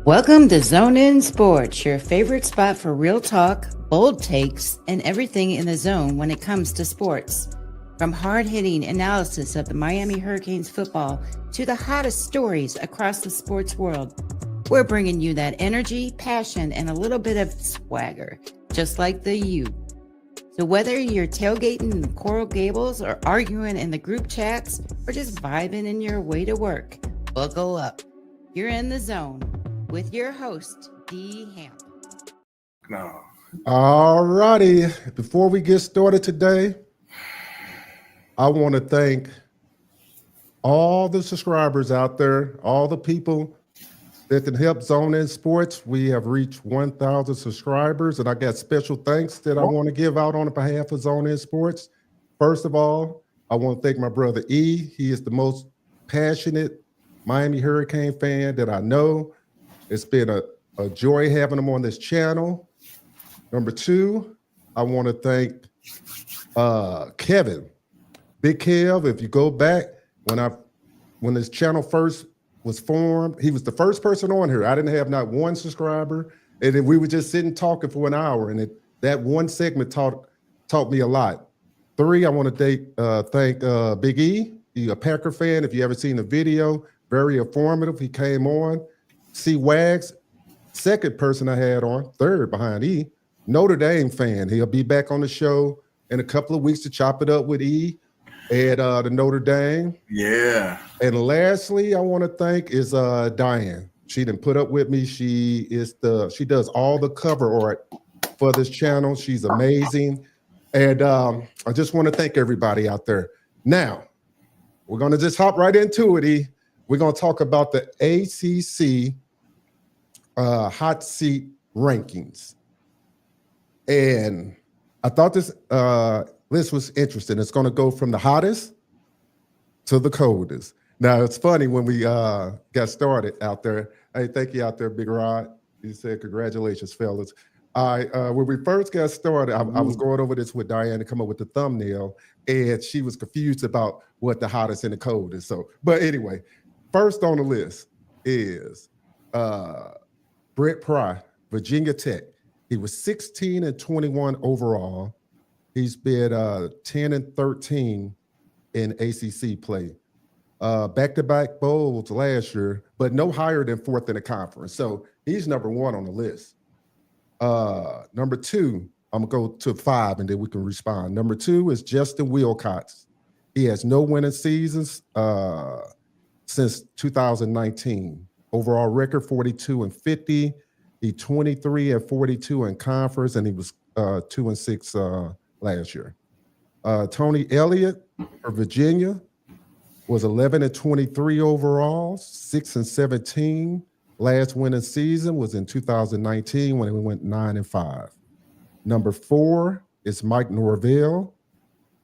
Welcome to Zone In Sports, your favorite spot for real talk, bold takes, and everything in the zone when it comes to sports. From hard-hitting analysis of the Miami Hurricanes football to the hottest stories across the sports world, we're bringing you that energy, passion, and a little bit of swagger, just like the U. So whether you're tailgating in the Coral Gables or arguing in the group chats or just vibing in your way to work, buckle up. You're in the zone with your host, D. Hamp. No. All righty. Before we get started today, I want to thank all the subscribers out there, all the people that can help Zone In Sports. We have reached 1,000 subscribers, and I got special thanks that I want to give out on behalf of Zone In Sports. First of all, I want to thank my brother E. He is the most passionate Miami Hurricane fan that I know. It's been a joy having him on this channel. Number two, I want to thank Kevin. Big Kev, if you go back, when this channel first was formed, he was the first person on here. I didn't have not one subscriber, and then we were just sitting talking for an hour, and that one segment taught me a lot. Three, I want to thank Big E. He's a Packer fan. If you ever seen the video, very informative. He came on. C. Wags, second person I had on, third behind E. Notre Dame fan. He'll be back on the show in a couple of weeks to chop it up with E at the Notre Dame. Yeah. And lastly, I want to thank is Diane. She didn't put up with me. She does all the cover art for this channel. She's amazing. And I just want to thank everybody out there. Now, we're going to just hop right into it, E. We're going to talk about the ACC hot seat rankings. And I thought this list was interesting. It's going to go from the hottest to the coldest. Now, it's funny when we got started out there. Hey, thank you out there, Big Rod. He said, congratulations, fellas. When we first got started, I was going over this with Diane to come up with the thumbnail, and she was confused about what the hottest and the coldest. So, but anyway, first on the list is Brett Pry, Virginia Tech. He was 16-21 overall. He's been 10-13 in ACC play. Back-to-back bowls last year, but no higher than fourth in the conference. So he's number one on the list. Number two, I'm going to go to five, and then we can respond. Number two is Justin Wilcox. He has no winning seasons since 2019. Overall record 42-50. He 23-42 in conference, and he was 2-6 last year. Tony Elliott for Virginia was 11-23 overall, 6-17. Last winning season was in 2019 when he went 9-5. Number four is Mike Norvell,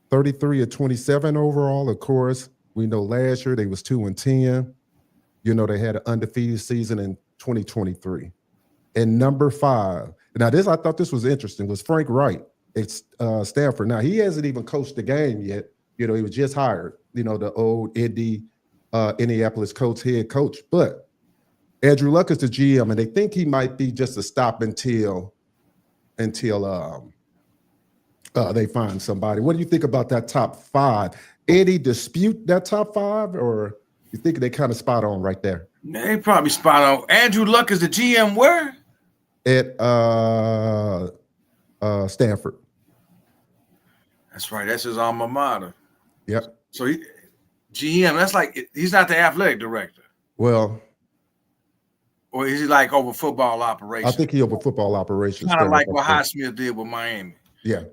33-27 overall. Of course, we know last year they was 2-10. You know, they had an undefeated season in 2023. And number five, now I thought this was interesting, was Frank Wright at Stanford. Now, he hasn't even coached the game yet. You know, he was just hired, you know, the old Indianapolis Colts head coach. But Andrew Luck is the GM, and they think he might be just a stop until they find somebody. What do you think about that top five? Eddie, dispute that top five, or you think they kind of spot on right there? They probably spot on. Andrew Luck is the GM where? At Stanford. That's right. That's his alma mater. Yep. So GM, that's like, he's not the athletic director. Well, or is he like over football operations? I think he over football operations. Kind of like what Highsmith did with Miami. Yeah.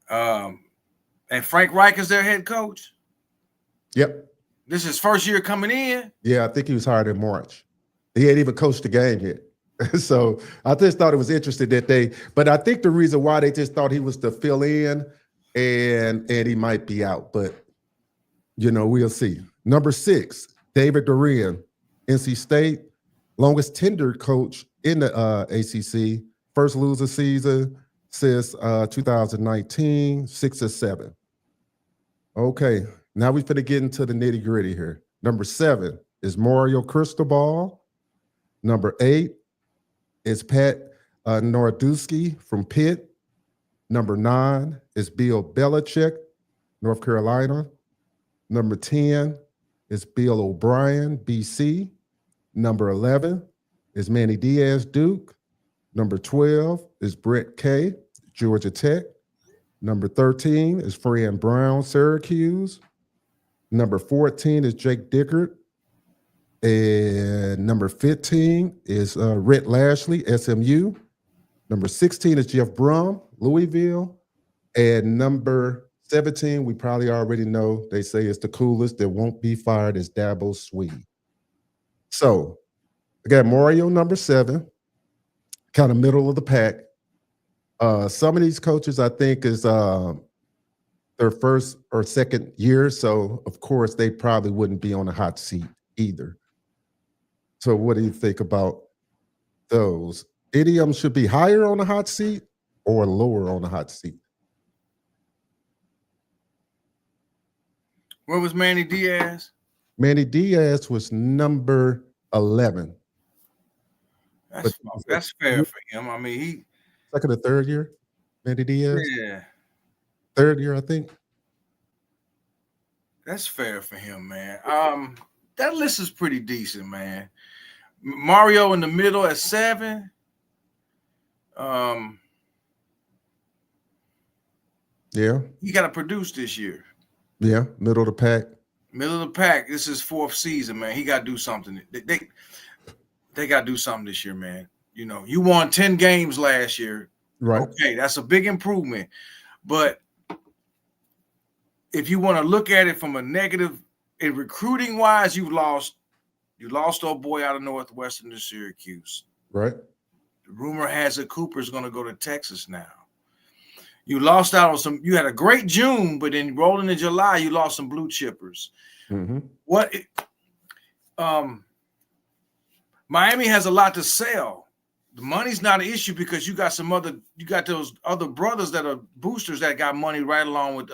And Frank Reich is their head coach? Yep. This is his first year coming in? Yeah, I think he was hired in March. He ain't even coached the game yet. So I just thought it was interesting but I think the reason why they just thought he was to fill in and he might be out, but you know, we'll see. Number six, David Doeren, NC State, longest tenured coach in the ACC, first loser season since 2019, 6-7. Okay, now we're going to get into the nitty gritty here. Number seven is Mario Cristobal. Number 8 is Pat Narduzzi from Pitt. Number 9 is Bill Belichick, North Carolina. Number 10 is Bill O'Brien, BC. Number 11 is Manny Diaz, Duke. Number 12 is Brett Kay, Georgia Tech. Number 13 is Fran Brown, Syracuse. Number 14 is Jake Dickert. And number 15 is Rhett Lashley, SMU. Number 16 is Jeff Brum, Louisville. And number 17, we probably already know, they say it's the coolest that won't be fired, is Dabo Swinney. So I got Mario, number 7, kind of middle of the pack. Some of these coaches, I think, is their first or second year. So, of course, they probably wouldn't be on a hot seat either. So what do you think about those? Any of them should be higher on the hot seat or lower on the hot seat? Where was Manny Diaz? Manny Diaz was number 11. That's fair for him. I mean, he second or third year, Manny Diaz? Yeah. Third year, I think. That's fair for him, man. That list is pretty decent, man. Mario in the middle at 7. Yeah. He got to produce this year. Yeah, middle of the pack. Middle of the pack. This is 4th season, man. He got to do something. They got to do something this year, man. You know, you won 10 games last year. Right. Okay, that's a big improvement. But if you want to look at it from a negative, in recruiting wise, you lost old boy out of Northwestern to Syracuse. Right. The rumor has it Cooper's going to go to Texas now. You lost out on some. You had a great June, but then rolling in July, you lost some blue chippers. Mm-hmm. Miami has a lot to sell. The money's not an issue because you got those other brothers that are boosters that got money right along with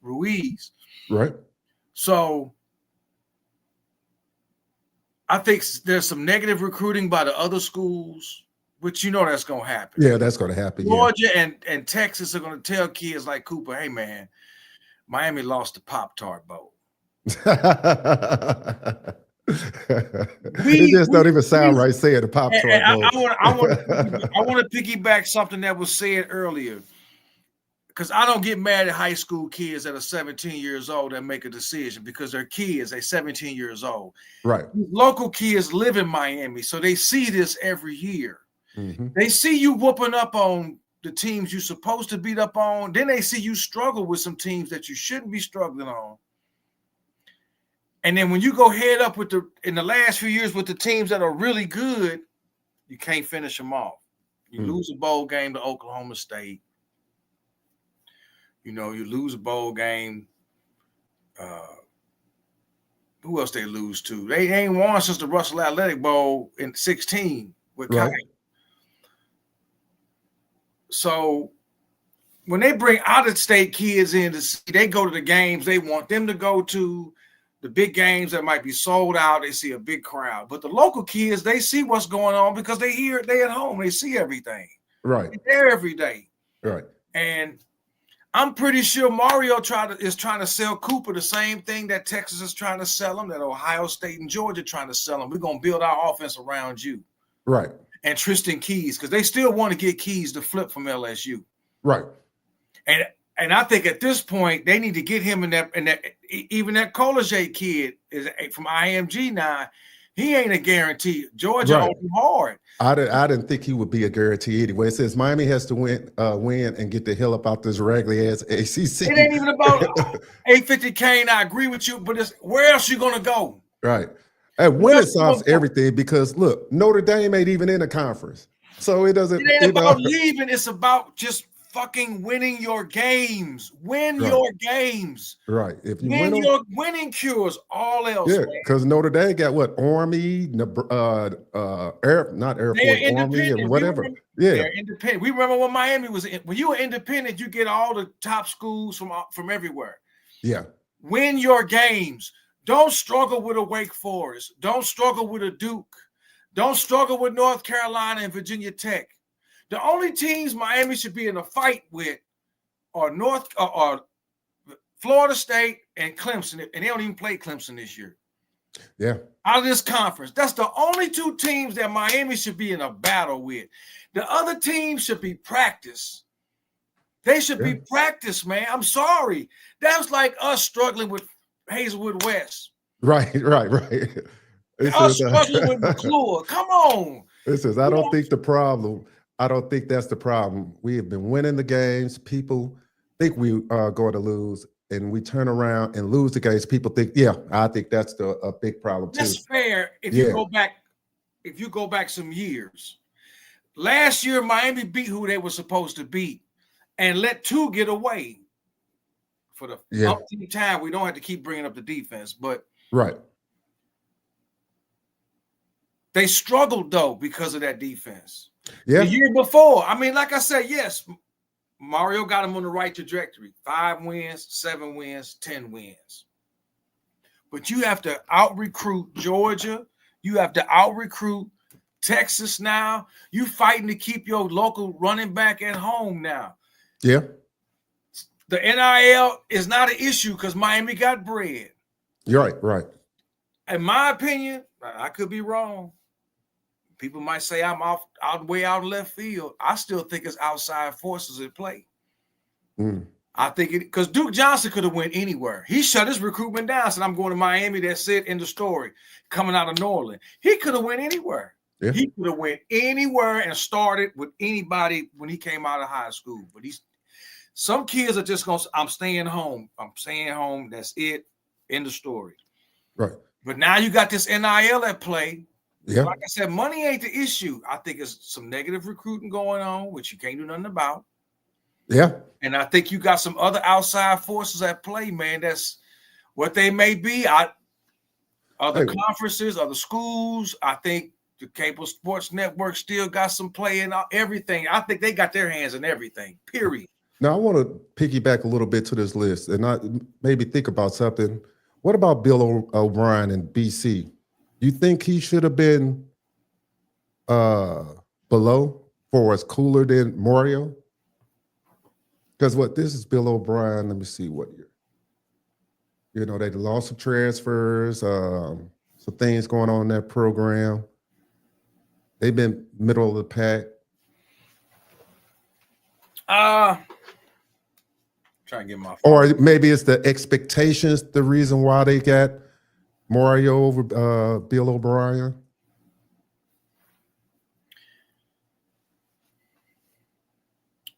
Ruiz. Right. So I think there's some negative recruiting by the other schools, which you know that's going to happen. Yeah, that's going to happen. Georgia and Texas are going to tell kids like Cooper, hey, man, Miami lost the Pop-Tart Bowl. It just don't even sound right saying the Pop-Tart Bowl. I want to piggyback something that was said earlier, because I don't get mad at high school kids that are 17 years old that make a decision because they're kids. They're 17 years old. Right. Local kids live in Miami, so they see this every year. Mm-hmm. They see you whooping up on the teams you're supposed to beat up on. Then they see you struggle with some teams that you shouldn't be struggling on. And then when you go head up in the last few years with the teams that are really good, you can't finish them off. You lose a bowl game to Oklahoma State. You know, you lose a bowl game. Who else they lose to? They ain't won since the Russell Athletic Bowl in 16 with Kite. Right. So when they bring out-of-state kids in to see, they go to the games they want them to go to, the big games that might be sold out. They see a big crowd. But the local kids, they see what's going on because they hear it. They at home. They see everything. Right. They're there every day. Right. And I'm pretty sure Mario is trying to sell Cooper the same thing that Texas is trying to sell him, that Ohio State and Georgia trying to sell him. We're going to build our offense around you. Right. And Tristan Keys, because they still want to get Keys to flip from LSU. Right. And I think at this point they need to get him in that even that Collegiate kid is from IMG now. He ain't a guarantee. Georgia on him hard. I didn't think he would be a guarantee anyway. It says Miami has to win and get the hell up out this raggedy ass ACC. It ain't even about 850 Kane. I agree with you, but it's where else you gonna go? Right. And winning solves everything because look, Notre Dame ain't even in a conference. So it doesn't. It ain't about leaving. It's about just fucking winning your games. Win your games. Right. If you win your winning cures all else. Yeah, because Notre Dame got what? Army, not Air Force, Army, and whatever. They're independent. We remember when Miami was when you were independent, you get all the top schools from everywhere. Yeah. Win your games. Don't struggle with a Wake Forest. Don't struggle with a Duke. Don't struggle with North Carolina and Virginia Tech. The only teams Miami should be in a fight with are Florida State and Clemson, and they don't even play Clemson this year. Yeah. Out of this conference. That's the only two teams that Miami should be in a battle with. The other teams should be practice. They should be practice, man. I'm sorry. That's like us struggling with Hazelwood West. Right. Us struggling with McClure. Come on. I don't think that's the problem. We have been winning the games. People think we are going to lose, and we turn around and lose the games. People think, I think that's a big problem too. That's fair if you go back some years. Last year, Miami beat who they were supposed to beat and let 2 get away. For the umpteenth time, we don't have to keep bringing up the defense, but they struggled though because of that defense. The year before, I mean, like I said, yes, Mario got him on the right trajectory. 5 wins, 7 wins, 10 wins. But you have to out-recruit Georgia. You have to out-recruit Texas now. You fighting to keep your local running back at home now. Yeah. The NIL is not an issue because Miami got bread. You're right. In my opinion, I could be wrong. People might say I'm way out in left field. I still think it's outside forces at play. I think because Duke Johnson could have went anywhere. He shut his recruitment down, said I'm going to Miami. That's it, end of story. Coming out of New Orleans. He could have went anywhere. Yeah. He could have went anywhere and started with anybody when he came out of high school. But some kids are just going to, I'm staying home. That's it, end of story. Right. But now you got this NIL at play. Yeah. Like I said, money ain't the issue. I think it's some negative recruiting going on, which you can't do nothing about. Yeah. And I think you got some other outside forces at play, man. That's what they may be. Other conferences, other schools. I think the cable sports network still got some play in everything. I think they got their hands in everything, period. Now, I want to piggyback a little bit to this list and maybe think about something. What about Bill O'Brien in BC? You think he should have been below for as cooler than Mario? Because this is Bill O'Brien. Let me see what year. You know, they lost some transfers, some things going on in that program. They've been middle of the pack. Trying to get my phone. Or maybe it's the expectations, the reason why they got Mario over Bill O'Brien.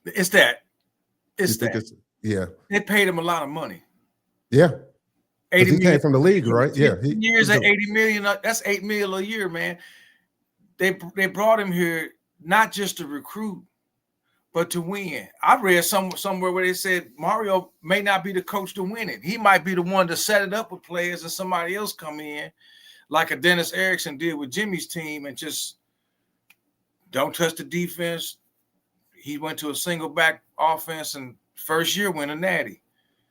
It's that. They paid him a lot of money. Yeah. 80 he came from the league, right? Yeah. Years at 80 million. That's $8 million a year, man. They brought him here not just to recruit, but to win. I read somewhere where they said Mario may not be the coach to win it. He might be the one to set it up with players and somebody else come in, like a Dennis Erickson did with Jimmy's team, and just don't touch the defense. He went to a single back offense and first year win a natty.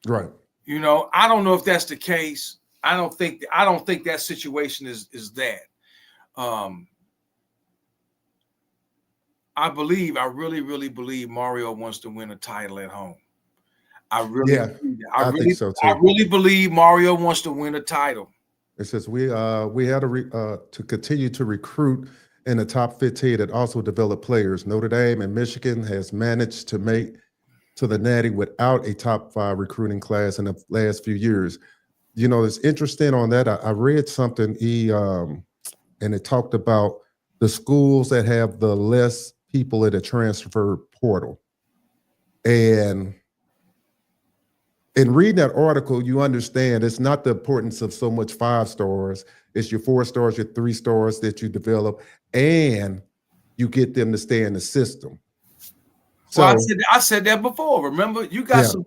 Right. You know, I don't know if that's the case. I don't think that situation is that. I really, really believe Mario wants to win a title at home. I think so too. I really believe Mario wants to win a title. It says we had to continue to recruit in the top 15 and also develop players. Notre Dame and Michigan has managed to make to the Natty without a top 5 recruiting class in the last few years. You know, it's interesting on that. I read something and it talked about the schools that have the less people in the transfer portal. And in reading that article, you understand it's not the importance of so much 5 stars. It's your 4 stars, your 3 stars that you develop, and you get them to stay in the system. So well, I said that before. Remember, you got some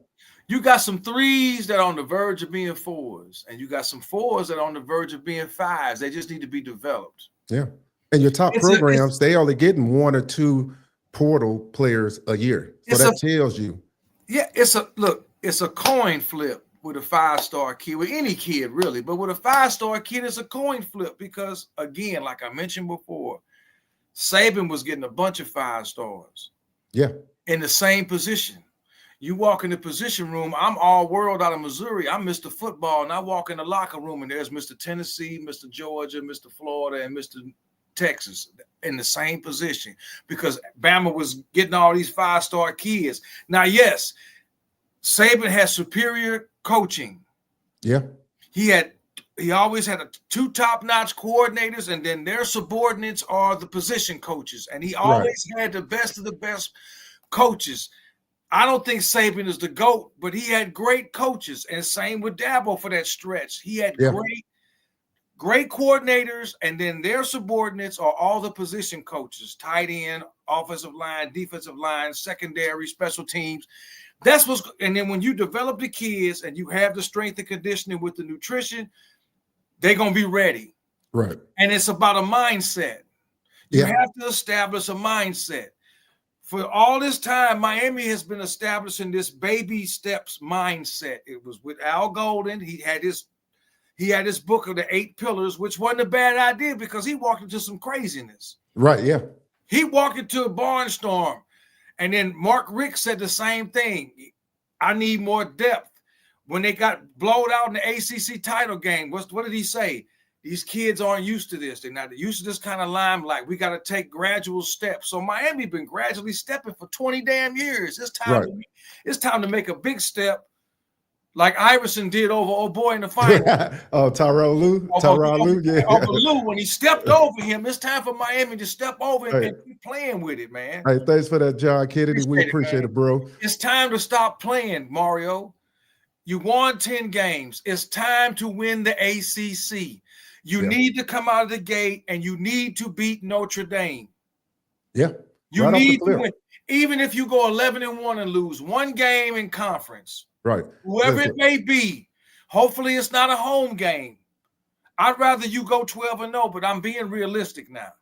3s that are on the verge of being 4s, and you got some 4s that are on the verge of being 5s. They just need to be developed. Yeah. And your top programs, they only getting 1 or 2 portal players a year. So that tells you. Yeah, it's a coin flip. with a 5-star kid, with any kid really, but with a 5-star kid, it's a coin flip because, again, like I mentioned before, Saban was getting a bunch of 5 stars. Yeah. In the same position. You walk in the position room, I'm all world out of Missouri. I'm Mr. Football, and I walk in the locker room, and there's Mr. Tennessee, Mr. Georgia, Mr. Florida, and Mr. Texas in the same position because Bama was getting all these 5-star kids. Now, yes, Saban has superior coaching. Yeah. He always had 2 top-notch coordinators, and then their subordinates are the position coaches. And he always had the best of the best coaches. I don't think Saban is the GOAT, but he had great coaches. And same with Dabo for that stretch. He had great coordinators, and then their subordinates are all the position coaches, tight end, offensive line, defensive line, secondary, special teams. That's what's, and then when you develop the kids and you have the strength and conditioning with the nutrition, they're going to be ready. Right. And it's about a mindset. You have to establish a mindset. For all this time, Miami has been establishing this baby steps mindset. It was with Al Golden. He had his book of the 8 pillars, which wasn't a bad idea because he walked into some craziness. Right, yeah. He walked into a barnstorm. And then Mark Richt said the same thing. I need more depth. When they got blown out in the ACC title game, what did he say? These kids aren't used to this. They're not used to this kind of limelight. We got to take gradual steps. So Miami been gradually stepping for 20 damn years. It's time to make a big step like Iverson did over old boy in the final. Tyrone Lue. Over Lue. When he stepped over him, it's time for Miami to step over and keep playing with it, man. Hey, thanks for that, John Kennedy. We appreciate it, bro. It's time to stop playing, Mario. You won 10 games. It's time to win the ACC. You need to come out of the gate and you need to beat Notre Dame. Yeah. You need to win. Even if you go 11-1 and lose one game in conference. Right. Whoever it may be, hopefully it's not a home game. I'd rather you go 12-0, but I'm being realistic now.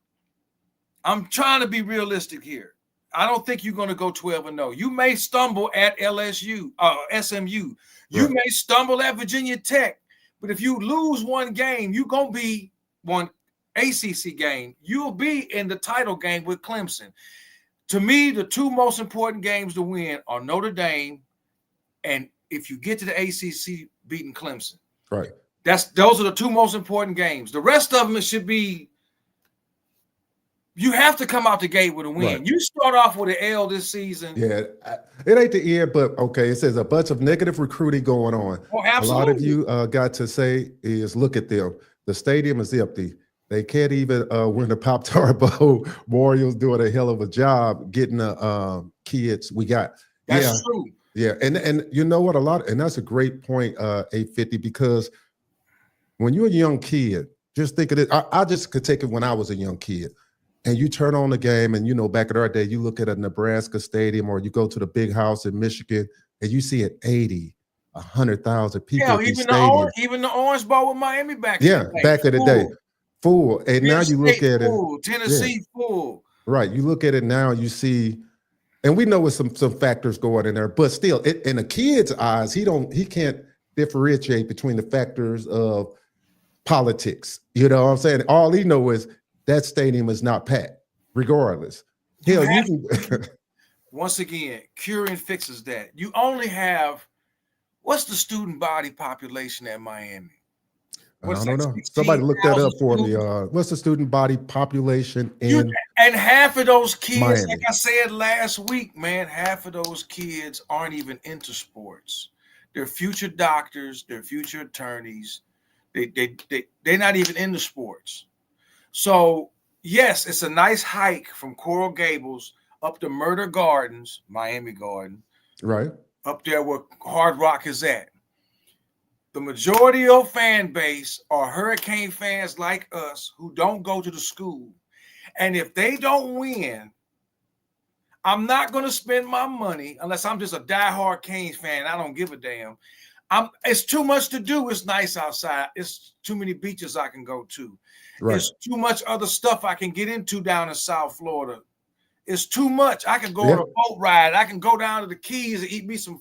I'm trying to be realistic here. I don't think you're going to go 12-0. You may stumble at SMU. You may stumble at Virginia Tech. But if you lose one game, you're going to be one ACC game. You'll be in the title game with Clemson. To me, the 2 most important games to win are Notre Dame, and if you get to the ACC, beating Clemson. Right. Those are the 2 most important games. The rest of them, it should be, you have to come out the gate with a win. Right. You start off with an L this season. Yeah, it ain't the end, but okay, it says a bunch of negative recruiting going on. Oh, absolutely. A lot of you got to say is, look at them. The stadium is empty. They can't even win the Pop-Tart Bowl. Mario's doing a hell of a job getting the kids we got. That's true. Yeah, and you know what? And that's a great point, 850, because when you're a young kid, just think of it. I just could take it when I was a young kid. And you turn on the game, and, you know, back in our day, you look at a Nebraska stadium or you go to the big house in Michigan, and you see it 80, 100,000 people. Yeah, even the Orange Bowl with Miami back in the day. Back in the day. Full. And now you look at it. Tennessee full. Right. You look at it now, you see, and we know with some factors going in there, but still, in a kid's eyes, he can't differentiate between the factors of politics. You know what I'm saying? All he knows is that stadium is not packed, regardless. Hell, once again, curing fixes that. You only have, what's the student body population at Miami? I don't know. Somebody look that up for me. What's the student body population in and half of those kids, Miami? Like I said last week, man, half of those kids aren't even into sports. They're future doctors, they're future attorneys. They're not even into sports. So, yes, it's a nice hike from Coral Gables up to Murder Gardens, Miami Garden. Right. Up there where Hard Rock is at. The majority of fan base are Hurricane fans like us who don't go to the school. And if they don't win, I'm not going to spend my money unless I'm just a diehard Canes fan. I don't give a damn. It's too much to do. It's nice outside. It's too many beaches I can go to. Right. There's too much other stuff I can get into down in South Florida. It's too much. I can go on a boat ride. I can go down to the Keys and eat me some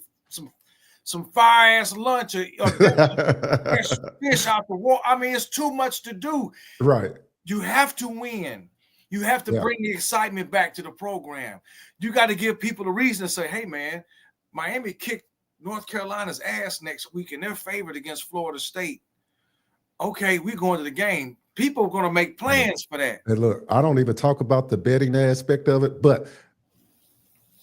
some fire ass lunch or fish out the water. I mean, it's too much to do. Right. You have to win. You have to bring the excitement back to the program. You got to give people a reason to say, hey, man, Miami kicked North Carolina's ass next week, and they're favored against Florida State. Okay, we're going to the game. People are going to make plans for that. And look, I don't even talk about the betting aspect of it, but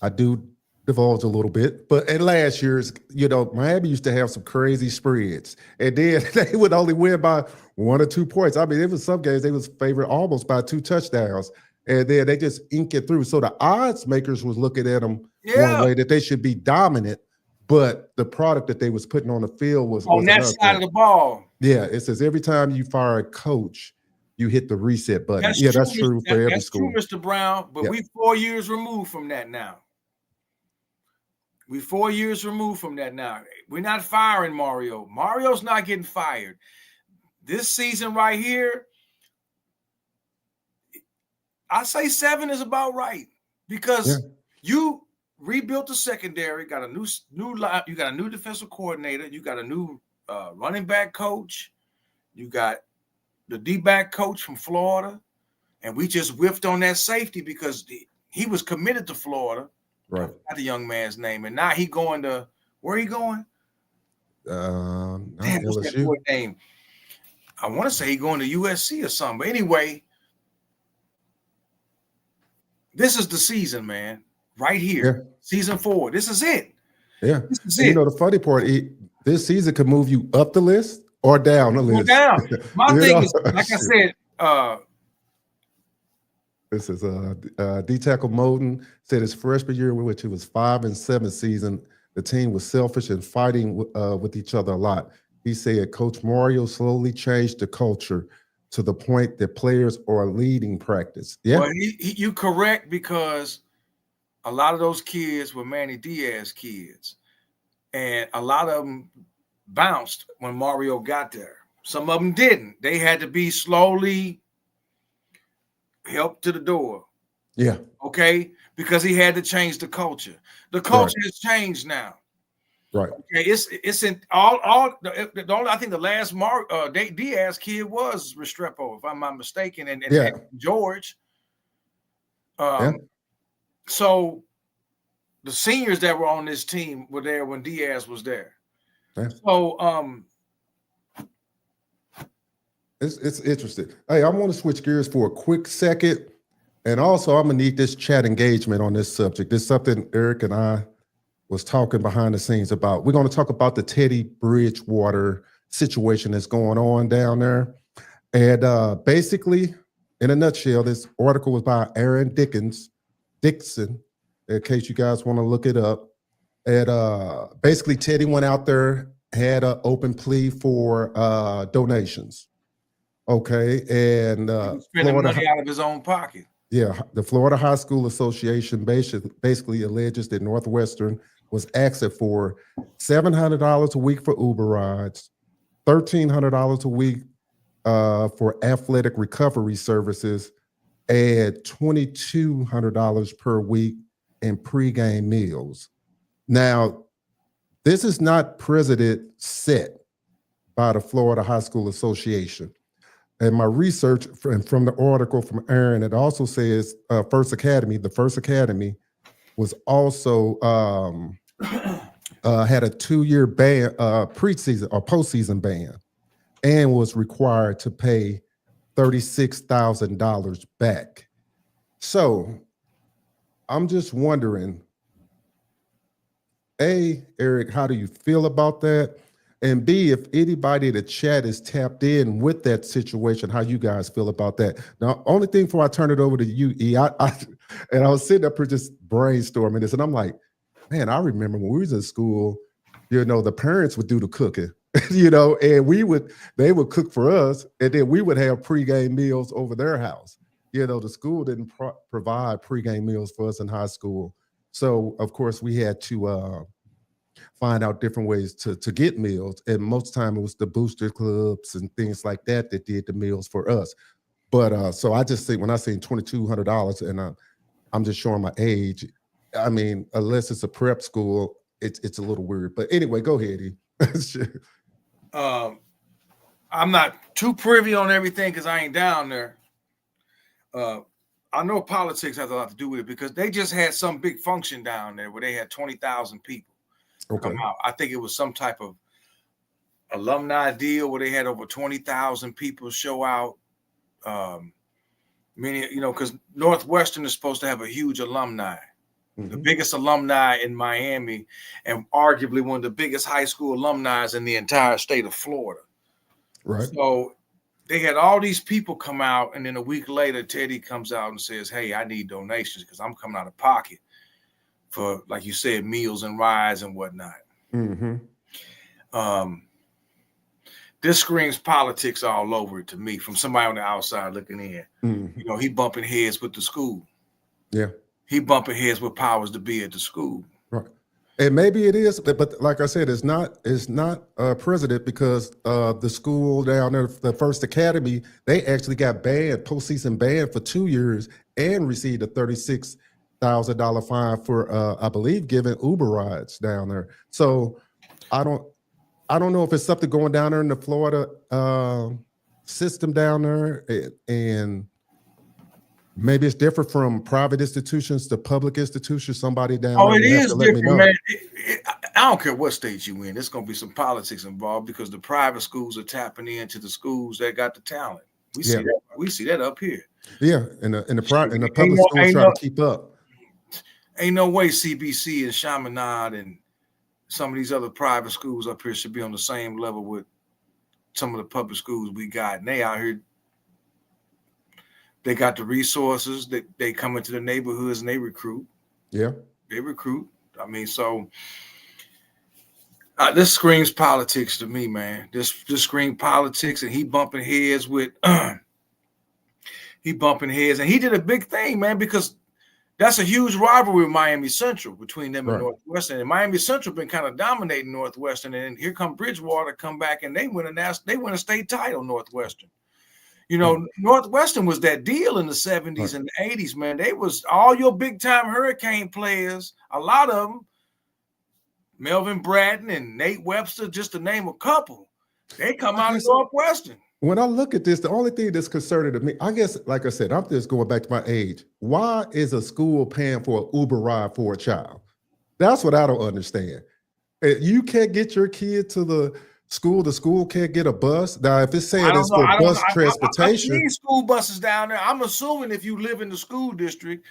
I do divulge a little bit. But in last year's, Miami used to have some crazy spreads, and then they would only win by 1 or 2 points. I mean, it was some games they was favored almost by 2 touchdowns, and then they just ink it through. So the odds makers was looking at them one way, that they should be dominant, but the product that they was putting on the field was on that side of the ball. Yeah, it says every time you fire a coach, you hit the reset button. That's true for every school. That's true, Mr. Brown, but we 4 years removed from that now. We're 4 years removed from that now. We're not firing Mario. Mario's not getting fired. This season right here, I say 7 is about right, because you rebuilt the secondary, got a new line, you got a new defensive coordinator, you got a new running back coach, you got the D-back coach from Florida, and we just whiffed on that safety because he was committed to Florida. Right. I forgot the young man's name, and now he going to where he going? Damn, what's that boy name? I want to say he going to USC or something. But anyway, this is the season, man. Right here, season 4. This is it. Yeah, this is it. The funny part, this season could move you up the list or down the list. Down. My thing is, like I said, this is D-Tackle Moden said his freshman year, in which it was 5-7 season, the team was selfish and fighting with each other a lot. He said Coach Mario slowly changed the culture to the point that players are leading practice. Yeah, well, you correct, because a lot of those kids were Manny Diaz kids, and a lot of them bounced when Mario got there. Some of them didn't. They had to be slowly helped to the door. Yeah. Okay, because he had to change the culture. The culture has changed now. Right. Okay, it's in all the only, I think the last Diaz kid was Restrepo, if I'm not mistaken, and George. So the seniors that were on this team were there when Diaz was there. Yeah. So it's interesting. Hey, I want to switch gears for a quick second. And also I'm gonna need this chat engagement on this subject. This is something Eric and I was talking behind the scenes about. We're going to talk about the Teddy Bridgewater situation that's going on down there. And basically, in a nutshell, this article was by Aaron Dixon, in case you guys want to look it up. And basically, Teddy went out there, had an open plea for donations. Okay, and spending money out of his own pocket. Yeah, the Florida High School Association basically alleges that Northwestern was asking for $700 a week for Uber rides, $1,300 a week for athletic recovery services, and $2,200 per week in pregame meals. Now, this is not precedent set by the Florida High School Association. And my research from the article from Aaron, it also says the First Academy was also had a 2-year ban, preseason or postseason ban, and was required to pay $36,000 back. So I'm just wondering, A, Eric, how do you feel about that? And B, if anybody in the chat is tapped in with that situation, how you guys feel about that? Now, only thing before I turn it over to you, E, I was sitting up here just brainstorming this, and I'm like, man, I remember when we was in school, the parents would do the cooking, and they would cook for us, and then we would have pregame meals over their house. The school didn't provide pregame meals for us in high school. So, of course, we had to find out different ways to get meals. And most of the time it was the booster clubs and things like that did the meals for us. But so I just think when I say $2,200 and I'm just showing my age, I mean, unless it's a prep school, it's a little weird. But anyway, go ahead, E. I'm not too privy on everything because I ain't down there. I know politics has a lot to do with it because they just had some big function down there where they had 20,000 people come out. I think it was some type of alumni deal where they had over 20,000 people show out. Many, because Northwestern is supposed to have a huge alumni, the biggest alumni in Miami, and arguably one of the biggest high school alumni in the entire state of Florida. Right. So they had all these people come out, and then a week later, Teddy comes out and says, "Hey, I need donations because I'm coming out of pocket for, like you said, meals and rides and whatnot." This screams politics all over it to me from somebody on the outside looking in. He bumping heads with the school. Yeah. He bumping heads with powers to be at the school. Right. And maybe it is, but like I said, it's not president because the school down there, the First Academy, they actually got banned, postseason banned for 2 years and received a $36,000 fine for, I believe, giving Uber rides down there. So I don't know if it's something going down there in the Florida system down there, and maybe it's different from private institutions to public institutions. Somebody down there. Oh, it is different, man. I don't care what state you in. There's going to be some politics involved because the private schools are tapping into the schools that got the talent. We see that. We see that up here. Yeah, and the public schools try to keep up. Ain't no way CBC and Chaminade and some of these other private schools up here should be on the same level with some of the public schools we got. And they out here, they got the resources. They come into the neighborhoods and they recruit. Yeah. They recruit. I mean, so this screams politics to me, man. This screams politics, and he bumping heads with and he did a big thing, man, because that's a huge rivalry with Miami Central between them and Northwestern. And Miami Central been kind of dominating Northwestern. And here come Bridgewater, come back, and they win a state title, Northwestern. Northwestern was that deal in the 70s and the 80s, man. They was all your big-time Hurricane players, a lot of them, Melvin Bratton and Nate Webster, just to name a couple. They come out of Northwestern. When I look at this, the only thing that's concerning to me, I guess, like I said, I'm just going back to my age. Why is a school paying for an Uber ride for a child? That's what I don't understand. You can't get your kid to the school can't get a bus. Now, if it's saying it's for bus transportation. I've seen school buses down there. I'm assuming if you live in the school district,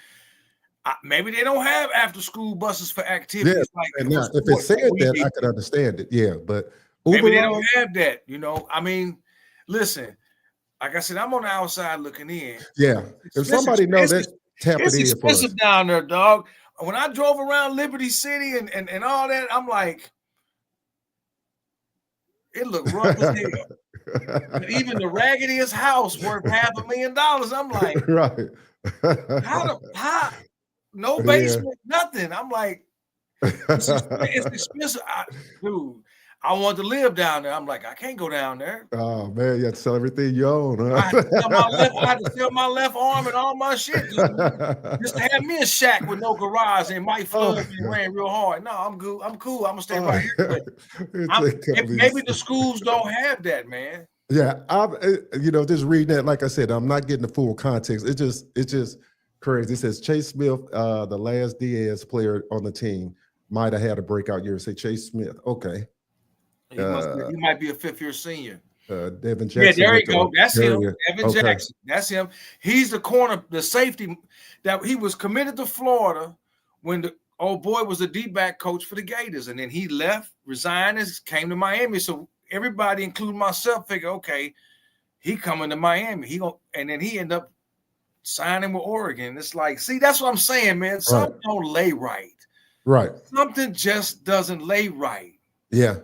maybe they don't have after-school buses for activities. Yeah, and now, if it said that, I could understand it. Yeah, but Uber, maybe they don't have that. I mean, listen, like I said, I'm on the outside looking in. Yeah, if somebody knows that, tap it in for us. It's expensive down there, dog. When I drove around Liberty City and all that, I'm like, it looked rough as hell. But even the raggediest house worth $500,000. I'm like, right. How? No basement, nothing. I'm like, it's expensive, dude. I wanted to live down there. I'm like, I can't go down there. Oh man, you have to sell everything you own. Huh? I had to sell my left arm and all my shit just to have me a shack with no garage and might flood if it ran real hard. No, I'm good. I'm cool. I'm gonna stay right here. Maybe the schools don't have that, man. Yeah, just reading that. Like I said, I'm not getting the full context. It's just crazy. It says Chase Smith, the last Diaz player on the team, might have had a breakout year. Say Chase Smith. Okay. He might be a fifth-year senior. Devin Jackson. Yeah, there you go. That's him. Devin Jackson. That's him. He's the corner, the safety that he was committed to Florida when the old boy was the D-back coach for the Gators. And then he left, resigned, and came to Miami. So everybody, including myself, figured, okay, he coming to Miami. And then he ended up signing with Oregon. It's like, see, that's what I'm saying, man. Something don't lay right. Right. Something just doesn't lay right. Yeah.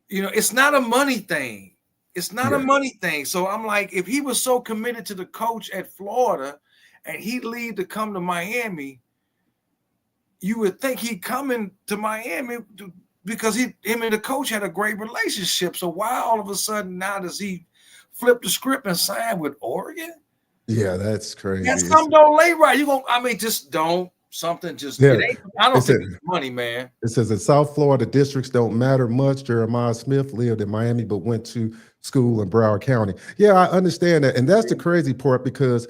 It's not a money thing. It's not a money thing. So I'm like, if he was so committed to the coach at Florida and he'd leave to come to Miami, you would think he'd come into Miami because him and the coach had a great relationship. So why all of a sudden now does he flip the script and sign with Oregon? Yeah, that's crazy. That's something don't lay right. Just don't something just Yeah. it ain't. I don't It's think a- it's money, man. It says in South Florida, districts don't matter much. Jeremiah Smith lived in Miami, but went to school in Broward County. Yeah, I understand that. And that's the crazy part, because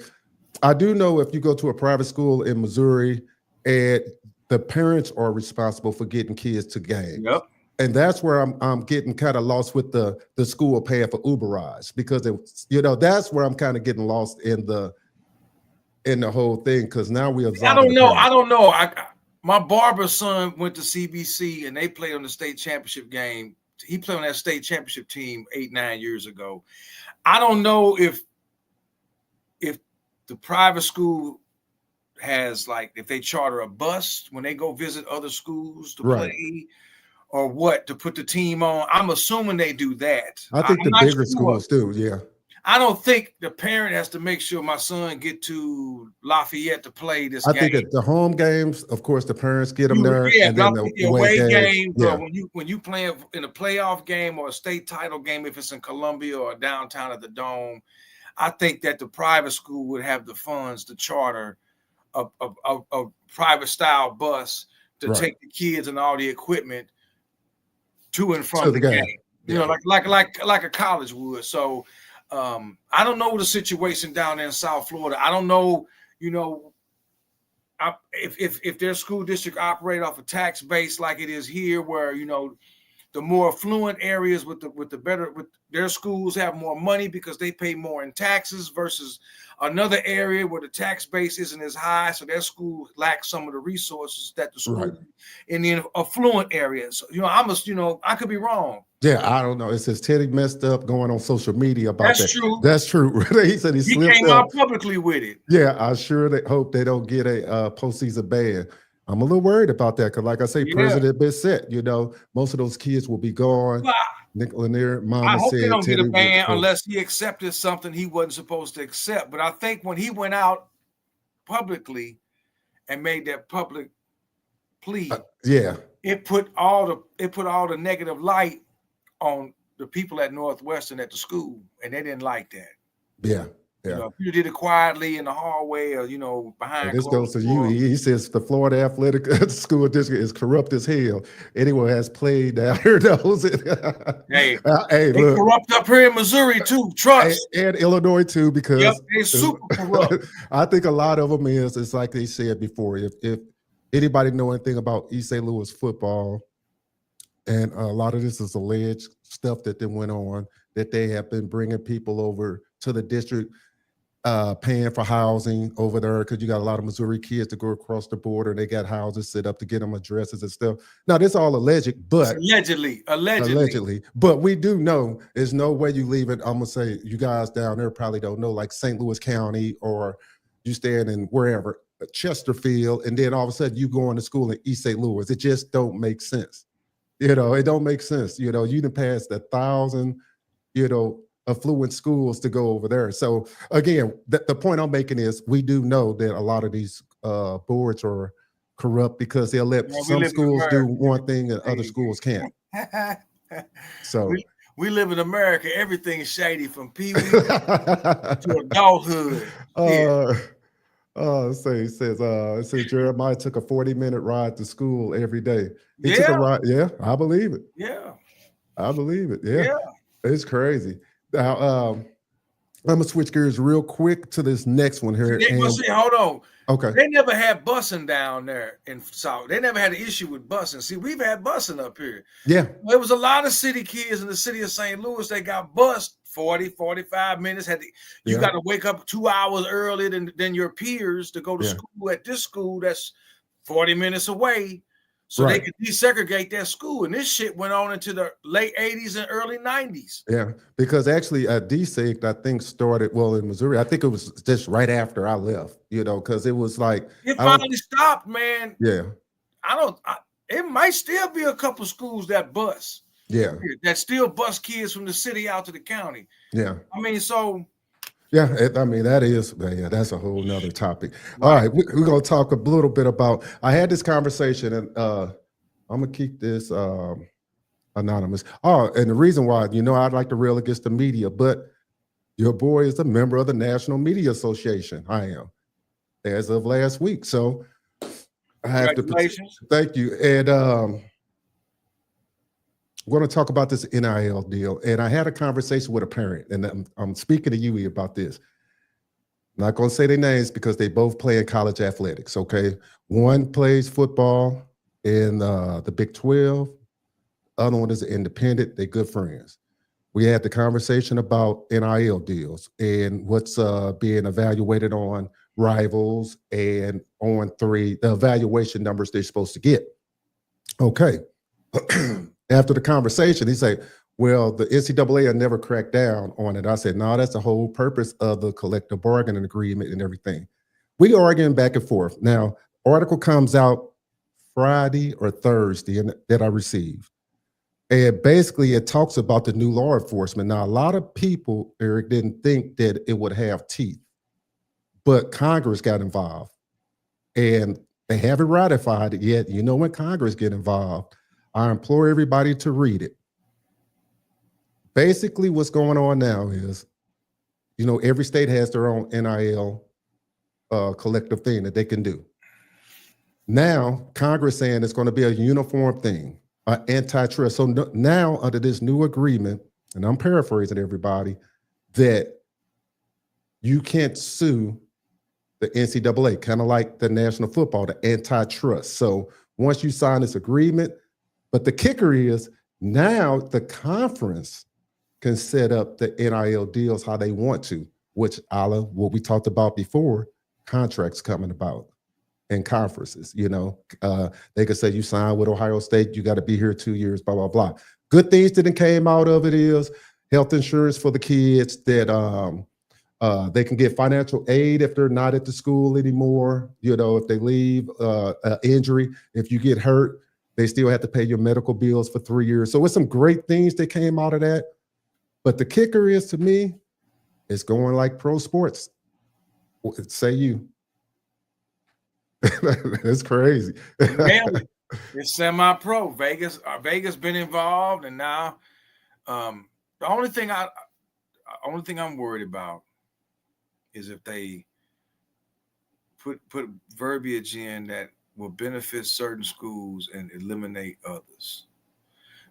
I do know if you go to a private school in Missouri, and the parents are responsible for getting kids to games. Yep. And that's where I'm getting kind of lost with the school paying for Uber rides, because that's where I'm kind of getting lost in the whole thing, because now we I don't know. My barber's son went to CBC and they played on the state championship game. He played on that state championship team 8-9 years ago. I don't know if the private school has, like, if they charter a bus when they go visit other schools to play, or what, to put the team on. I'm assuming they do that. I think the bigger schools do, yeah. I don't think the parent has to make sure my son get to Lafayette to play this game. I think at the home games, of course, the parents get them there, and then the away games. Yeah. When you play in a playoff game or a state title game, if it's in Columbia or downtown at the Dome, I think that the private school would have the funds to charter a private style bus to take the kids and all the equipment to and from the game. You know, like a college would. So I don't know the situation down there in South Florida. I don't know, if their school district operate off a tax base like it is here, where the more affluent areas with their schools have more money because they pay more in taxes, versus another area where the tax base isn't as high, so their school lacks some of the resources that the school in the affluent areas. I could be wrong. Yeah, I don't know. It says Teddy messed up going on social media about that. That's true. That's true. He said he slipped came out publicly with it. Yeah, I sure hope they don't get a postseason ban. I'm a little worried about that, because, like I say, President Bissett, most of those kids will be gone. Nick Lanier, Mama I hope said they don't Teddy get a ban unless he accepted something he wasn't supposed to accept. But I think when he went out publicly and made that public plea, it put all the negative light on the people at Northwestern at the school, and they didn't like that. Yeah. You did it quietly in the hallway, or behind. This goes to you. He says the Florida Athletic School District is corrupt as hell. Anyone has played down here knows it. Hey, they corrupt up here in Missouri too. Trust, and Illinois too, because they're super corrupt. I think a lot of them it's like they said before. If anybody know anything about East St. Louis football, and a lot of this is alleged stuff that went on, that they have been bringing people over to the district, paying for housing over there, because you got a lot of Missouri kids to go across the border, and they got houses set up to get them addresses and stuff. Now, this all alleged, but allegedly. But we do know there's no way you leave it. I'm gonna say you guys down there probably don't know, like St. Louis County, or you stand in wherever, Chesterfield, and then all of a sudden you going to school in East St. Louis. It just don't make sense. It don't make sense. You done passed 1,000, affluent schools to go over there. So again, the point I'm making is, we do know that a lot of these boards are corrupt, because they'll let some schools do one thing and other schools can't. So we live in America. Everything is shady, from pee-wee to adulthood. It says Jeremiah took a 40-minute ride to school every day. He took a ride. Yeah, I believe it. Yeah, I believe it. Yeah. It's crazy. Now, I'm gonna switch gears real quick to this next one here. Hold on. Okay. They never had busing down there in South. They never had an issue with busing. See, we've had busing up here. Yeah. There was a lot of city kids in the city of St. Louis that got bused 40, 45 minutes. You got to wake up 2 hours earlier than your peers to go to school at this school that's 40 minutes away. So they could desegregate that school. And this shit went on into the late 80s and early 90s. Yeah, because actually deseg, I think, started, in Missouri. I think it was just right after I left, because it was like. It finally stopped, man. Yeah. It might still be a couple schools that bus. Yeah. That still bus kids from the city out to the county. Yeah. I mean, so. Yeah, that's a whole nother topic. All right, we're going to talk a little bit about, I had this conversation, and I'm going to keep this anonymous. Oh, and the reason why, I'd like to rail against the media, but your boy is a member of the National Media Association. I am, as of last week. So I have to. Congratulations. Thank you. And we're going to talk about this NIL deal. And I had a conversation with a parent, and I'm speaking to you about this. I'm not going to say their names because they both play in college athletics. Okay, one plays football in the Big 12. Other one is independent. They're good friends. We had the conversation about NIL deals and what's being evaluated on Rivals and on 3, the evaluation numbers they're supposed to get. Okay. After the conversation, he said, well, the NCAA never cracked down on it. I said, no, that's the whole purpose of the collective bargaining agreement and everything. We arguing back and forth. Now, article comes out Friday or Thursday that I received. And basically, it talks about the new law enforcement. Now, a lot of people, Eric, didn't think that it would have teeth, but Congress got involved, and they haven't ratified it yet. You know, when Congress get involved, I implore everybody to read it. Basically, what's going on now is, you know, every state has their own NIL collective thing that they can do. Now, Congress saying it's going to be a uniform thing. Antitrust. So now, under this new agreement, and I'm paraphrasing everybody, that you can't sue the NCAA, kind of like the national football, the antitrust. So once you sign this agreement, but the kicker is now the conference can set up the NIL deals how they want to, which, what we talked about before, contracts coming about. And conferences, you know, they could say you sign with Ohio State, you got to be here 2 years, blah, blah, blah. Good things that came out of it is health insurance for the kids, that they can get financial aid if they're not at the school anymore. You know, if they leave injury, if you get hurt, they still have to pay your medical bills for 3 years. So it's some great things that came out of that. But the kicker is, to me, it's going like pro sports. Say you. That's crazy. It's semi-pro. Vegas been involved, and now the only thing I'm worried about is if they put verbiage in that will benefit certain schools and eliminate others,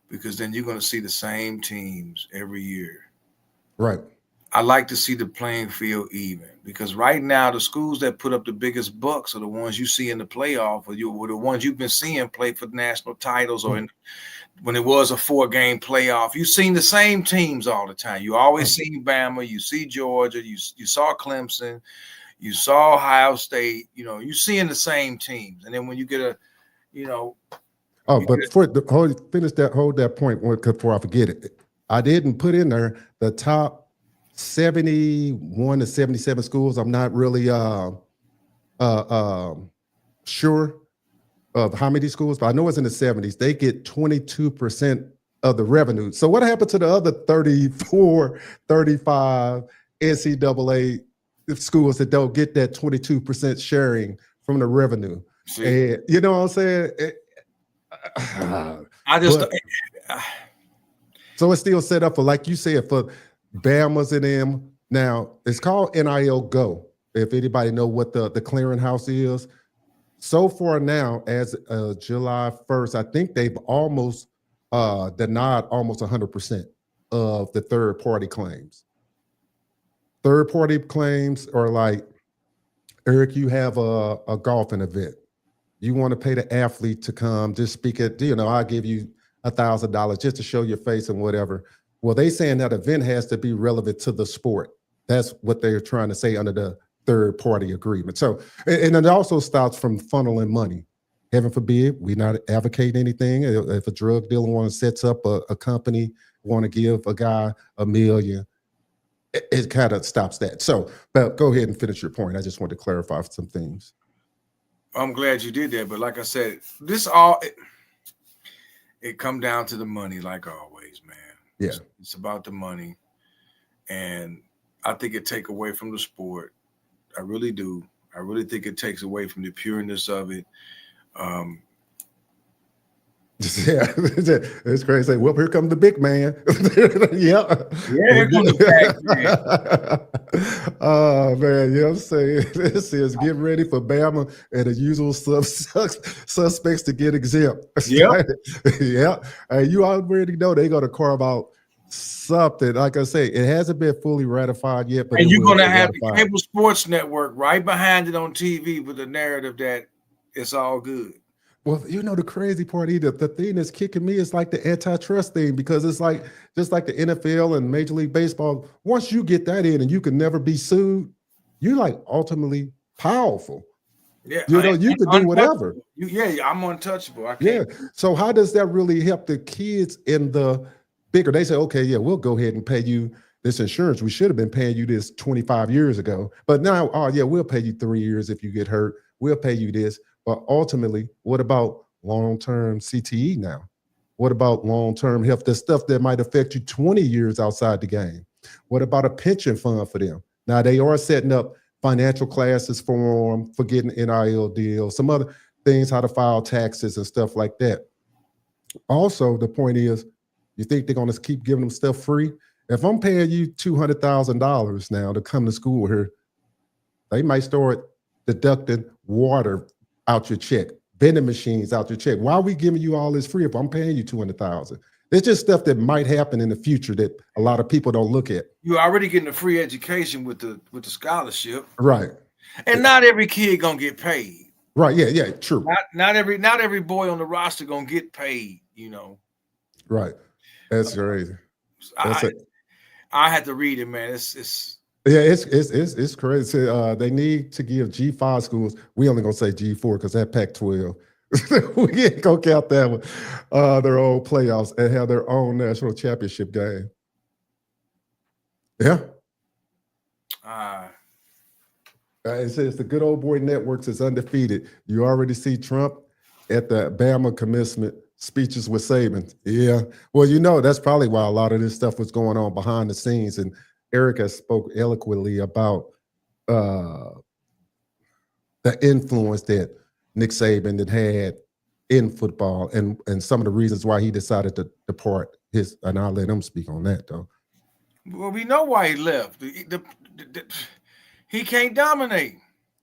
because then you're going to see the same teams every year. Right. I like to see the playing field even, because right now the schools that put up the biggest bucks are the ones you see in the playoff, or the ones you've been seeing play for national titles, or when it was a 4-game playoff. You've seen the same teams all the time. You always see Bama, you see Georgia, you saw Clemson, you saw Ohio State. You know, you're seeing the same teams, and then when you get a, you know. Oh, but hold that point before I forget it. I didn't put in there the top 71 to 77 schools. I'm not really sure of how many schools, but I know it's in the 70s. They get 22% of the revenue. So what happened to the other 34, 35 NCAA schools that don't get that 22% sharing from the revenue? And, you know what I'm saying? So it's still set up for, like you said, for Bama's and them. Now, it's called NIL Go, if anybody know what the clearinghouse is. So far now, as July 1st, I think they've almost denied almost 100% of the third-party claims. Third-party claims are like, Eric, you have a golfing event. You want to pay the athlete to come, just speak at, you know, I'll give you $1,000 just to show your face and whatever. Well, they saying that event has to be relevant to the sport. That's what they're trying to say under the third-party agreement. So, and it also stops from funneling money. Heaven forbid, we're not advocating anything. If a drug dealer sets up a company, want to give a guy $1 million, it kind of stops that. So, but go ahead and finish your point. I just wanted to clarify some things. I'm glad you did that, but like I said, it come down to the money, like always, man. Yeah, it's about the money, and I think it take away from the sport. I really do. I really think it takes away from the pureness of it. Yeah, it's crazy. Well, here comes the big man. Yeah. Here comes the big man. Oh man, you know what I'm saying? This is get ready for Bama and the usual suspects to get exempt. Yep. Yeah. You already know they're gonna carve out something. Like I say, it hasn't been fully ratified yet, but And it you're will gonna be have the ratified. cable sports network right behind it on TV with the narrative that it's all good. Well, you know, the crazy part, either the thing that's kicking me is like the antitrust thing, because it's like just like the NFL and Major League Baseball. Once you get that in and you can never be sued, you're like ultimately powerful. Yeah, You know, you could do whatever. I'm untouchable. I Yeah. can't. So how does that really help the kids in the bigger? They say, okay, yeah, we'll go ahead and pay you this insurance. We should have been paying you this 25 years ago. But now, oh yeah, we'll pay you 3 years if you get hurt. We'll pay you this. But ultimately, what about long-term CTE now? What about long-term health? The stuff that might affect you 20 years outside the game. What about a pension fund for them? Now they are setting up financial classes for them, for getting NIL deals, some other things, how to file taxes and stuff like that. Also, the point is, you think they're going to keep giving them stuff free? If I'm paying you $200,000 now to come to school here, they might start deducting water out your check, vending machines out your check. Why are we giving you all this free if I'm paying you $200,000? It's just stuff that might happen in the future that a lot of people don't look at. You're already getting a free education with the scholarship, right? And not every kid gonna get paid. Right? Yeah, true. Not every boy on the roster gonna get paid. You know. Right. That's crazy. I had to read it, man. It's crazy. They need to give G5 schools. We only gonna say G4 because that Pac-12. We ain't gonna count that one. Their own playoffs and have their own national championship game. Yeah. It says the good old boy networks is undefeated. You already see Trump at the Bama commencement speeches with Saban. Yeah. Well, you know, that's probably why a lot of this stuff was going on behind the scenes. And Erica spoke eloquently about the influence that Nick Saban had in football and some of the reasons why he decided to depart his, and I'll let him speak on that though. Well, we know why he left. He can't dominate.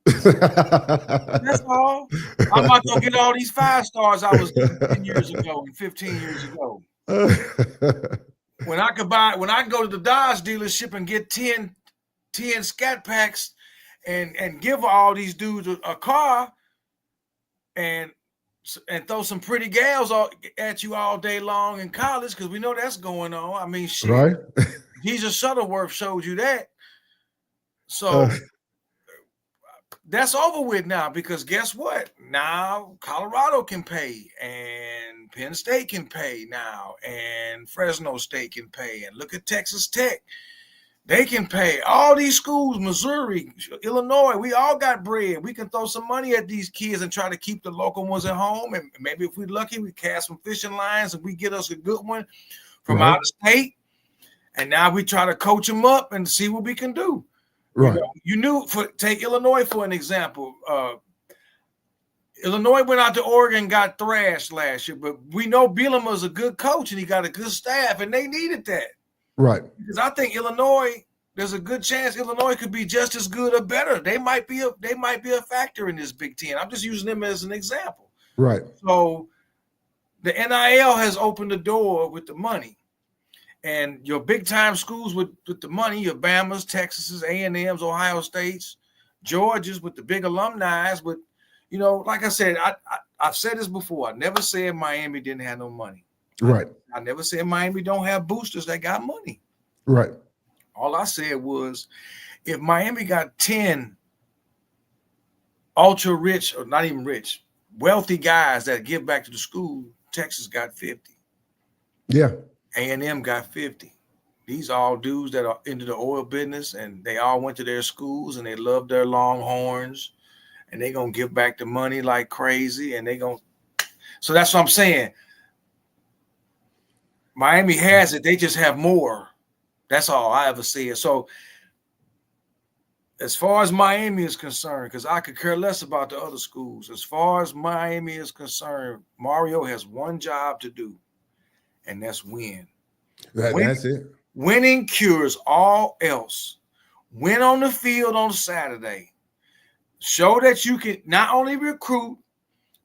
That's all. I'm not gonna get all these 5 stars I was 10 years ago and 15 years ago. When I can go to the Dodge dealership and get 10 scat packs and give all these dudes a car and throw some pretty gals at you all day long in college, because we know that's going on. I mean, shit. Right? Jesus Shuttleworth showed you that. So that's over with now, because guess what? Now Colorado can pay, and Penn State can pay now, and Fresno State can pay, and look at Texas Tech. They can pay. All these schools, Missouri, Illinois, we all got bread. We can throw some money at these kids and try to keep the local ones at home. And maybe if we're lucky, we cast some fishing lines and we get us a good one from out of state. And now we try to coach them up and see what we can do. Right. Take Illinois for an example. Illinois went out to Oregon and got thrashed last year, but we know Bielema's a good coach and he got a good staff, and they needed that. Right. Because I think Illinois, there's a good chance Illinois could be just as good or better. They might be a factor in this Big Ten. I'm just using them as an example. Right. So the NIL has opened the door with the money. And your big time schools with the money, your Bamas, Texases, A&Ms, Ohio States, Georgias with the big alumni, with, you know, like I said, I've said this before. I never said Miami didn't have no money. Right. I never said Miami don't have boosters that got money. Right. All I said was, if Miami got 10 ultra rich, or not even rich, wealthy guys that give back to the school, Texas got 50. Yeah. A&M got 50. These all dudes that are into the oil business, and they all went to their schools and they love their Longhorns, and they're going to give back the money like crazy. And so that's what I'm saying. Miami has it. They just have more. That's all I ever said. So as far as Miami is concerned, because I could care less about the other schools. As far as Miami is concerned, Mario has one job to do, and that's win. That's it. Winning cures all else. Win on the field on Saturday. Show that you can not only recruit,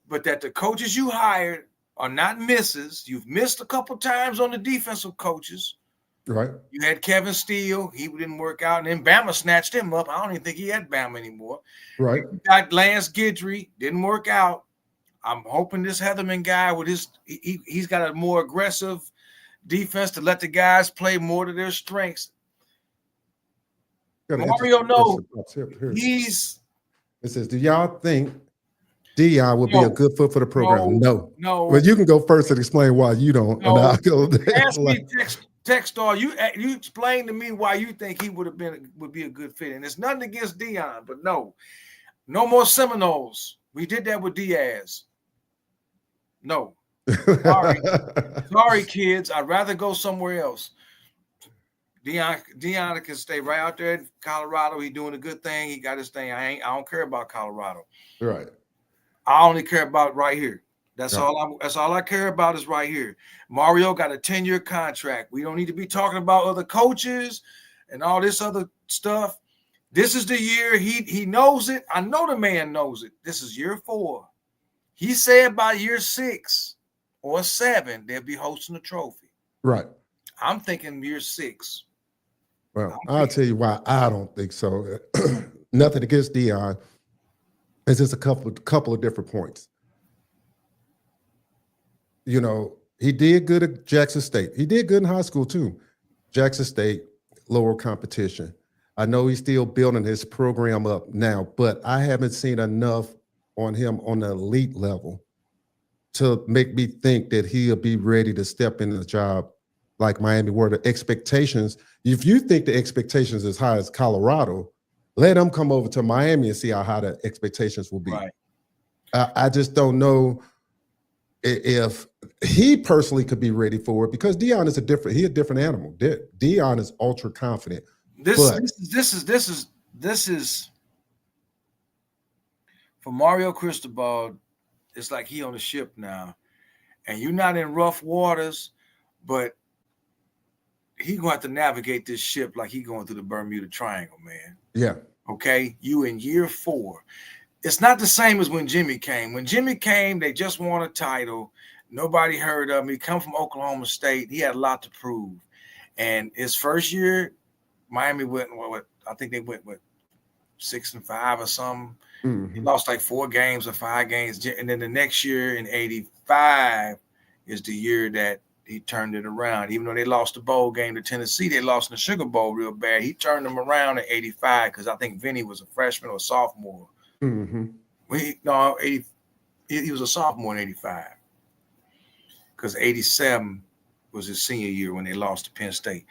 but that the coaches you hired are not misses. You've missed a couple times on the defensive coaches. Right. You had Kevin Steele. He didn't work out. And then Bama snatched him up. I don't even think he had Bama anymore. Right. You got Lance Guidry. Didn't work out. I'm hoping this Heatherman guy with he's got a more aggressive defense to let the guys play more to their strengths. Mario knows he's. It says, do y'all think Dion would be a good fit for the program? No. Well, you can go first and explain why you don't. No. And I'll go Ask me, Techstar, you explain to me why you think he would be a good fit. And it's nothing against Dion, but no more Seminoles. We did that with Diaz. No. Sorry, kids. I'd rather go somewhere else. Dion can stay right out there in Colorado. He's doing a good thing. He got his thing. I don't care about Colorado. Right. I only care about right here. That's all I care about is right here. Mario got a 10-year contract. We don't need to be talking about other coaches and all this other stuff. This is the year he knows it. I know the man knows it. This is year 4. He said by year 6 or 7, they'll be hosting a trophy. Right. I'm thinking year 6. Well, I'll tell you why I don't think so. Nothing against Dion. It's just a couple of different points. You know, he did good at Jackson State. He did good in high school too. Jackson State, lower competition. I know he's still building his program up now, but I haven't seen enough on him on the elite level to make me think that he'll be ready to step into the job like Miami, where the expectations, if you think the expectations as high as Colorado, let them come over to Miami and see how high the expectations will be. Right. I just don't know if he personally could be ready for it, because Dion is a different animal. Dion is ultra confident. This is for Mario Cristobal. It's like he on a ship now, and you're not in rough waters, but he gonna have to navigate this ship like he going through the Bermuda Triangle, man. Yeah. Okay, you in year 4. It's not the same as when Jimmy came. When Jimmy came, they just won a title. Nobody heard of him. He come from Oklahoma State. He had a lot to prove. And his first year, Miami went, I think they went 6-5 or something. Mm-hmm. He lost like 4 games or 5 games. And then the next year in 85 is the year that he turned it around. Even though they lost the bowl game to Tennessee, they lost in the Sugar Bowl real bad. He turned them around in 85 because I think Vinny was a freshman or a sophomore. Mm-hmm. He was a sophomore in 85 because 87 was his senior year when they lost to Penn State.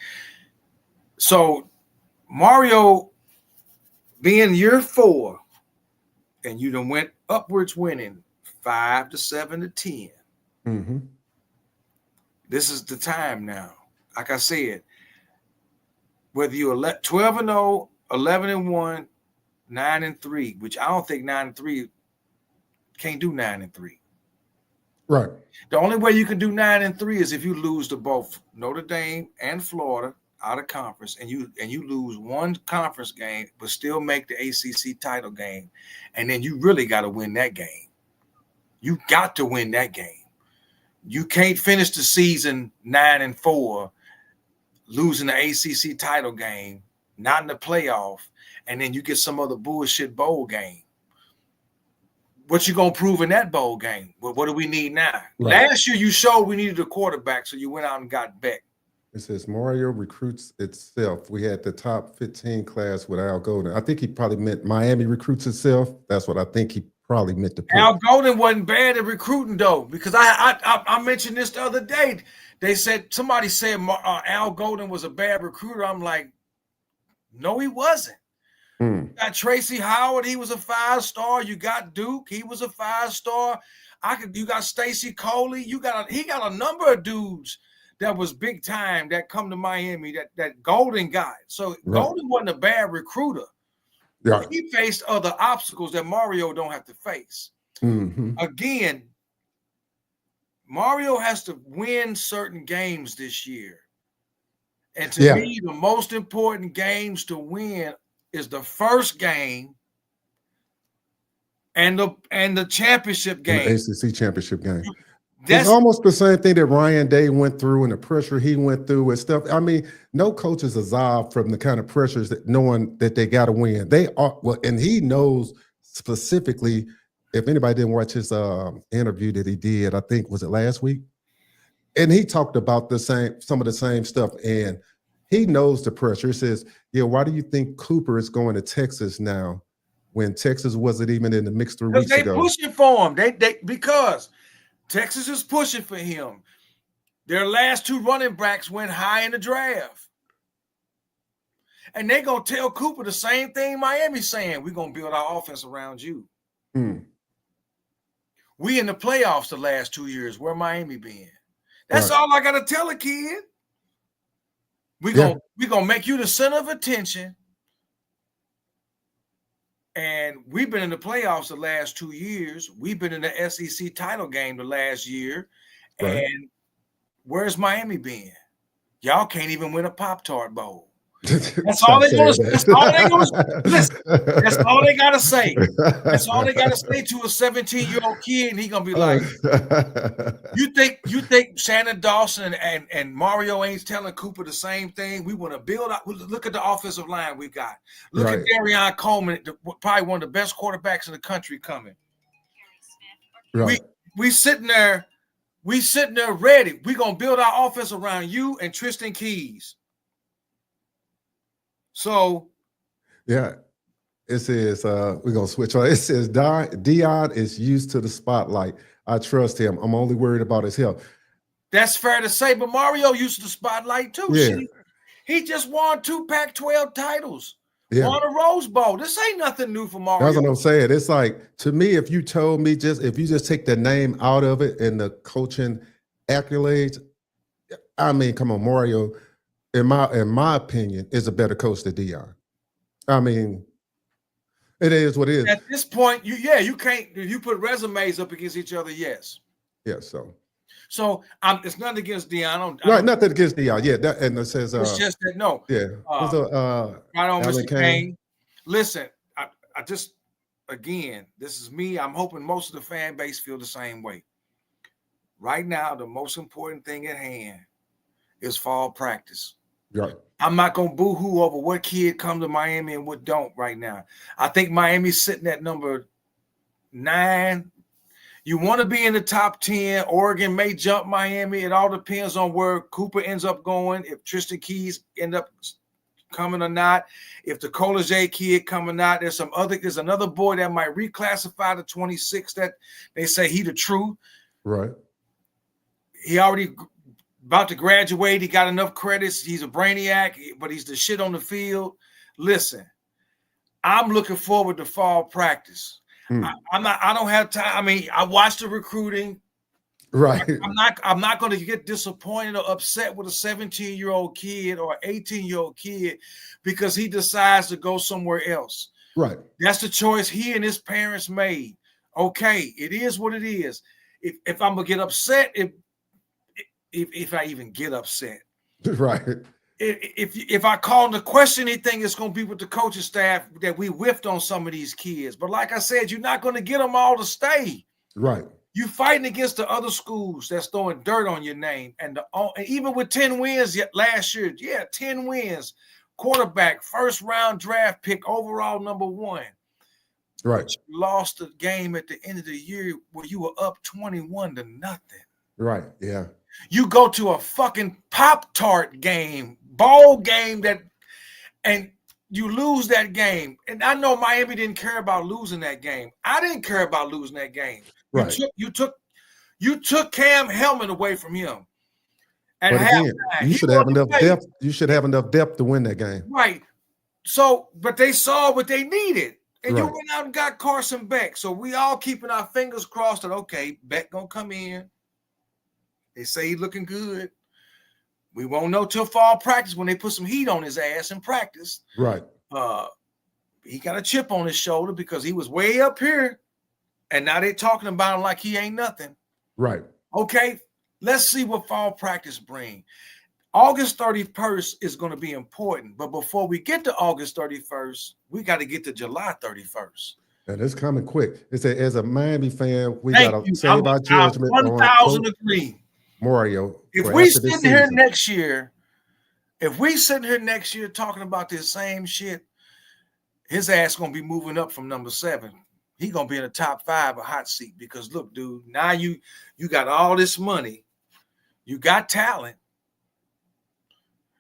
So Mario being year 4, and you done went upwards winning 5 to 7 to 10. Mm-hmm. This is the time now. Like I said, whether you're 12-0, 11-1, 9-3, which I don't think 9-3 can't do 9-3. Right. The only way you can do 9-3 is if you lose to both Notre Dame and Florida out of conference, and you lose one conference game, but still make the ACC title game, and then you really got to win that game. You got to win that game. You can't finish the season 9-4, losing the ACC title game, not in the playoff, and then you get some other bullshit bowl game. What you gonna prove in that bowl game? Well, what do we need now? Right. Last year you showed we needed a quarterback, so you went out and got Beck. It says Mario recruits itself. We had the top 15 class with Al Golden. I think he probably meant Miami recruits itself. That's what I think he probably meant to put. Al Golden wasn't bad at recruiting though, because I mentioned this the other day. They said somebody said Al Golden was a bad recruiter. I'm like, no, he wasn't. You got Tracy Howard, he was a 5-star. You got Duke, he was a 5-star. You got Stacy Coley. He got a number of dudes that was big time that come to Miami that Golden got. So right. Golden wasn't a bad recruiter. Yeah. He faced other obstacles that Mario don't have to face. Mm-hmm. Again, Mario has to win certain games this year. And to me, the most important games to win is the first game and the championship game. And the ACC championship game. That's it's almost the same thing that Ryan Day went through and the pressure he went through and stuff. I mean, no coach is absolved from the kind of pressures that knowing that they got to win. They are well, and he knows specifically. If anybody didn't watch his interview that he did, I think was it last week, and he talked about some of the same stuff, and he knows the pressure. He says, "Yeah, why do you think Cooper is going to Texas now, when Texas wasn't even in the mix 3 weeks ago?" They pushing for him. They because Texas is pushing for him. Their last 2 running backs went high in the draft. And they're going to tell Cooper the same thing Miami's saying. We're going to build our offense around you. We in the playoffs the last 2 years. Where Miami been? That's all I got to tell a kid. We're gonna make you the center of attention. And we've been in the playoffs the last 2 years. We've been in the SEC title game the last year. Right. And where's Miami been? Y'all can't even win a Pop-Tart Bowl. That's all they're going to say. That's all they're going to listen. That's all they got to say. That's all they got to say to a 17-year-old kid, and he going to be like, you think Shannon Dawson and Mario ain't telling Cooper the same thing? We want to build up. Look at the offensive line we got. Look at Darion Coleman, probably one of the best quarterbacks in the country coming. Right. We sitting there ready. We're going to build our offense around you and Tristan Keys. So, yeah, it says we're gonna switch on. It says Dion is used to the spotlight. I trust him. I'm only worried about his health. That's fair to say, but Mario used to the spotlight too. Yeah. He just won 2 Pac-12 titles. Yeah. Won a Rose Bowl. This ain't nothing new for Mario. That's what I'm saying. It's like, to me, if you told me if you just take the name out of it and the coaching accolades, I mean, come on, Mario. In my opinion, is a better coach than Dion. I mean, it is what it is. At this point, you can't. If you put resumes up against each other, yes. Yeah. So it's nothing against Dion. Right, nothing against Dion. Yeah, and it says it's just that no. Yeah. Right on, Mr. Kane. Listen, I just again, this is me. I'm hoping most of the fan base feel the same way. Right now, the most important thing at hand is fall practice. Right. I'm not going to boo-hoo over what kid come to Miami and what don't right now. I think Miami's sitting at number 9. You want to be in the top 10. Oregon may jump Miami. It all depends on where Cooper ends up going, if Tristan Keys end up coming or not, if the Collegiate kid come or not. There's another boy that might reclassify to 26 that they say he the truth. Right. He already about to graduate. He got enough credits. He's a brainiac, but he's the shit on the field. Listen, I'm looking forward to fall practice. I don't have time. I mean, I watched the recruiting. Right. I'm not going to get disappointed or upset with a 17-year-old kid or an 18-year-old kid because he decides to go somewhere else. Right. That's the choice he and his parents made. Okay, it is what it is. If I'm gonna get upset, if I even get upset, right? If I call into question anything, it's going to be with the coaching staff that we whiffed on some of these kids. But like I said, you're not going to get them all to stay. Right. You fighting against the other schools that's throwing dirt on your name, and even with 10 wins last year, 10 wins, quarterback, first round draft pick, overall number 1. Right. But you lost the game at the end of the year where you were up 21-0. Right. Yeah. You go to a fucking Pop-Tart game, ball game and you lose that game. And I know Miami didn't care about losing that game. I didn't care about losing that game. Right. You took Cam Hellman away from him. But again, you should have enough depth. You should have enough depth to win that game. Right. So, but they saw what they needed. And you went out and got Carson Beck. So we all keeping our fingers crossed that, okay, Beck gonna come in. They say he's looking good. We won't know till fall practice when they put some heat on his ass in practice. Right. he got a chip on his shoulder because he was way up here, and now they're talking about him like he ain't nothing. Right. Okay, let's see what fall practice bring. August 31st is going to be important, but before we get to August 31st, we got to get to July 31st. And it's coming quick. It's as a Miami fan, we Thank got to you. save our judgment on 1,000 agree. Mario. If we sitting here next year, talking about this same shit, his ass going to be moving up from number 7. He going to be in the top 5, a hot seat, because look, dude, now you got all this money. You got talent.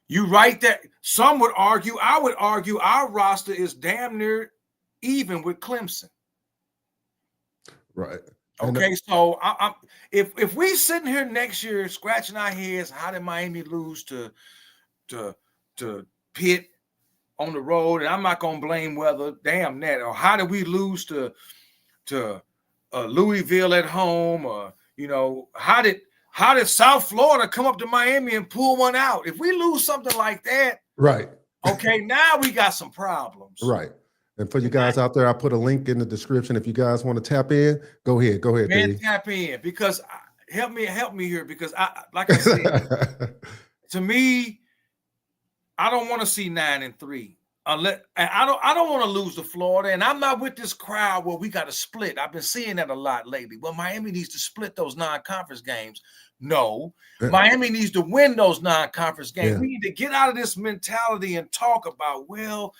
You right there. Some would argue, I would argue our roster is damn near even with Clemson. Right. Okay, so if we sitting here next year scratching our heads, how did Miami lose to Pitt on the road? And I'm not gonna blame weather, damn that. Or how did we lose to Louisville at home? Or how did South Florida come up to Miami and pull one out? If we lose something like that, right? Okay, now we got some problems, right? And for you guys out there, I put a link in the description. If you guys want to tap in, go ahead, man. Dave. Tap in, because help me here, because like I said, to me, I don't want to see 9-3. Unless I don't want to lose to Florida, and I'm not with this crowd where we got to split. I've been seeing that a lot lately. Well, Miami needs to split those non-conference games. No, Miami needs to win those non-conference games. Yeah. We need to get out of this mentality and talk about, well,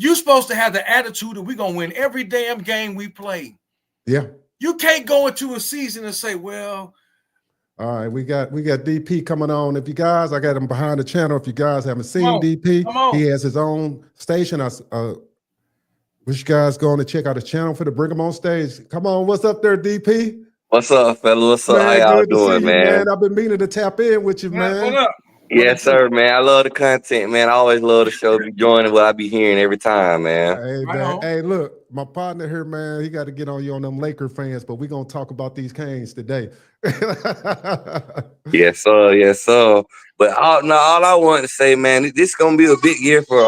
you're supposed to have the attitude that we're going to win every damn game we play. Yeah. You can't go into a season and say, well. All right, we got DP coming on. If you guys, I got him behind the channel. If you guys haven't seen DP, he has his own station. I wish you guys going to check out his channel for to bring him on stage. Come on, what's up there, DP? What's up, fella? What's up? Man, how y'all doing, man? I've been meaning to tap in with you, man. What up? Yes, sir, man. I love the content, man. I always love the show. Be joining what I be hearing every time, man. Hey, man. Hey, look, my partner here, man, he got to get on you on them Laker fans, but we're going to talk about these Canes today. Yes, sir. Yes, sir. But all I want to say, man, this is going to be a big year for,